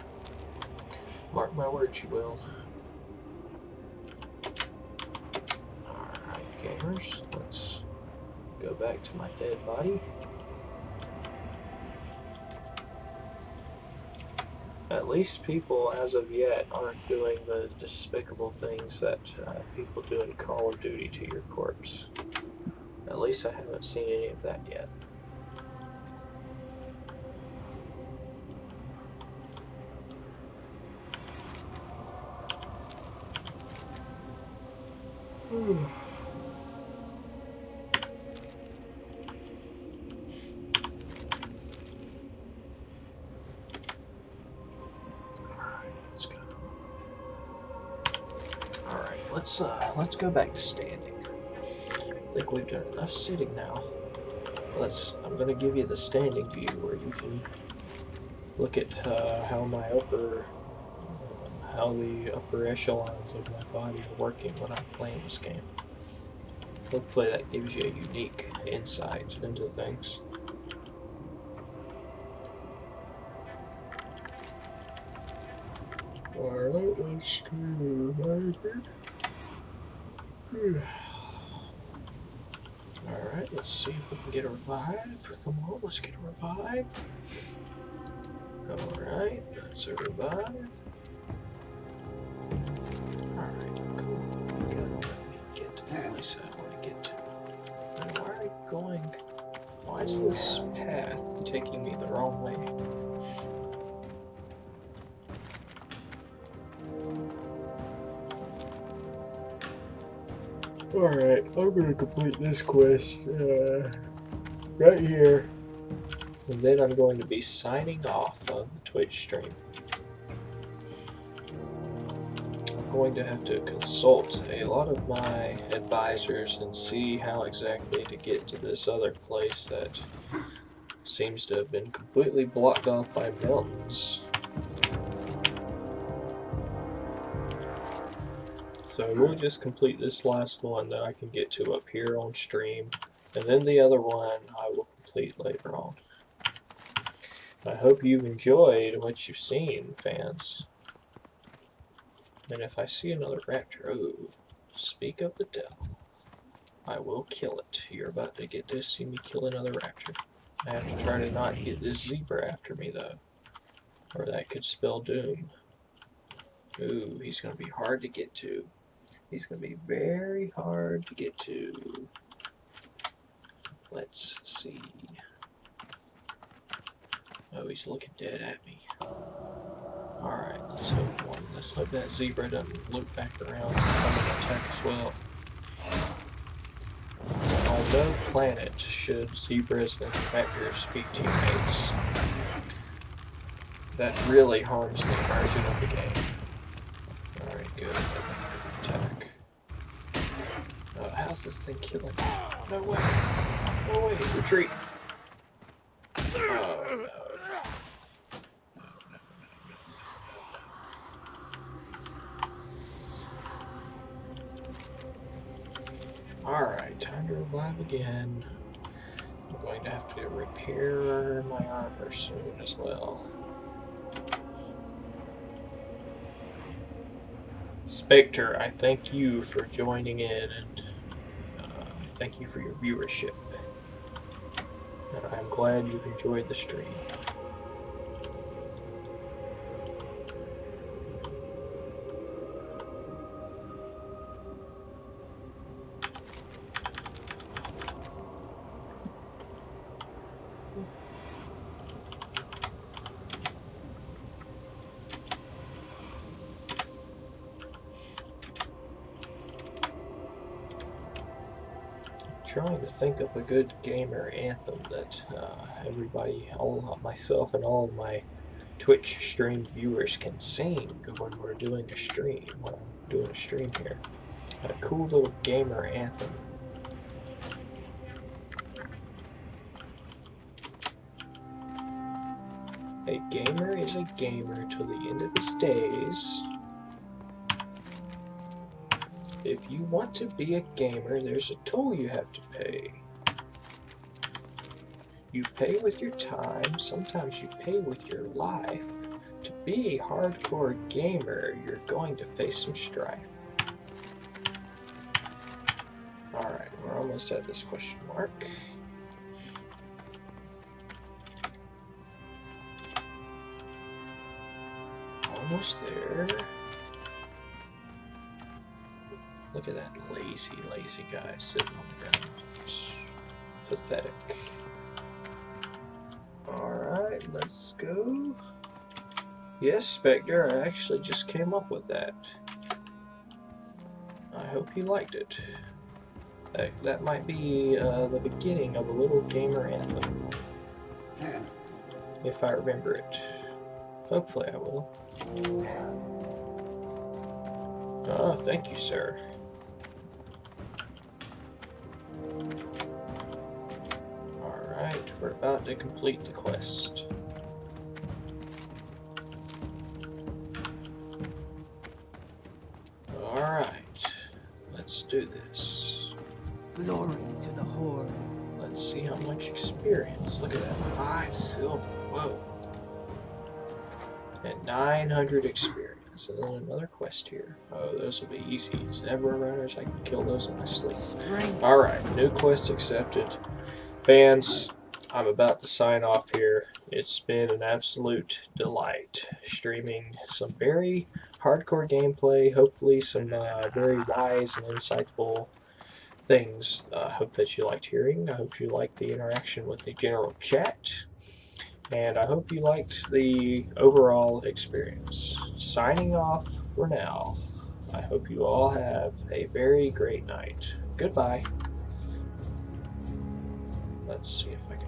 Mark my words, you will. Alright, gamers, let's go back to my dead body. At least people, as of yet, aren't doing the despicable things that people do in Call of Duty to your corpse. At least I haven't seen any of that yet. Let's go back to standing. I think we've done enough sitting now. I'm going to give you the standing view where you can look at how the upper echelons of my body are working when I'm playing this game. Hopefully that gives you a unique insight into things. Let's do Alright, let's see if we can get a revive. Come on, let's get a revive. Alright, that's a revive. Alright, cool. You gotta let me get to the place I want to get to. And why are you going? Why is this path taking me the wrong way? Alright, I'm gonna complete this quest right here. And then I'm going to be signing off of the Twitch stream. I'm going to have to consult a lot of my advisors and see how exactly to get to this other place that seems to have been completely blocked off by mountains. So we'll just complete this last one that I can get to up here on stream, and then the other one I will complete later on. I hope you've enjoyed what you've seen, fans. And if I see another raptor, oh, speak of the devil, I will kill it. You're about to get to see me kill another raptor. I have to try to not get this zebra after me, though, or that could spell doom. Ooh, he's going to be hard to get to. He's going to be very hard to get to. Let's see. Oh, he's looking dead at me. Alright, let's hope that zebra doesn't loop back around and come and attack as well. On no planet should zebras and raptors be teammates. That really harms the immersion of the game. Alright, good. Attack. Oh, how's this thing killing me? No way. No way. Retreat. Oh, no. Alright, time to revive again. I'm going to have to repair my armor soon as well. Spectre, I thank you for joining in, and thank you for your viewership. And I'm glad you've enjoyed the stream. Trying to think of a good gamer anthem that everybody, myself and all of my Twitch stream viewers can sing when we're doing a stream, when I'm doing a stream here. A cool little gamer anthem. A gamer is a gamer till the end of his days. If you want to be a gamer, there's a toll you have to pay. You pay with your time, sometimes you pay with your life. To be a hardcore gamer, you're going to face some strife. Alright, we're almost at this question mark. Almost there. Look at that lazy guy sitting on the ground. It's pathetic. Alright, let's go. Yes, Spectre, I actually just came up with that. I hope you liked it. That might be the beginning of a little gamer anthem. If I remember it. Hopefully I will. Oh, thank you, sir. Alright, we're about to complete the quest. Alright, let's do this. Glory to the Horde. Let's see how much experience. Look at that, 5 silver. Whoa. And 900 experience. things, and then another quest here. Oh, those will be easy. Zebra runners, I can kill those in my sleep. Strength. Alright, new quest accepted. Fans, I'm about to sign off here. It's been an absolute delight streaming some very hardcore gameplay, hopefully some very wise and insightful things. I hope that you liked hearing. I hope you liked the interaction with the general chat. And I hope you liked the overall experience. Signing off for now. I hope you all have a very great night. Goodbye. Let's see if I can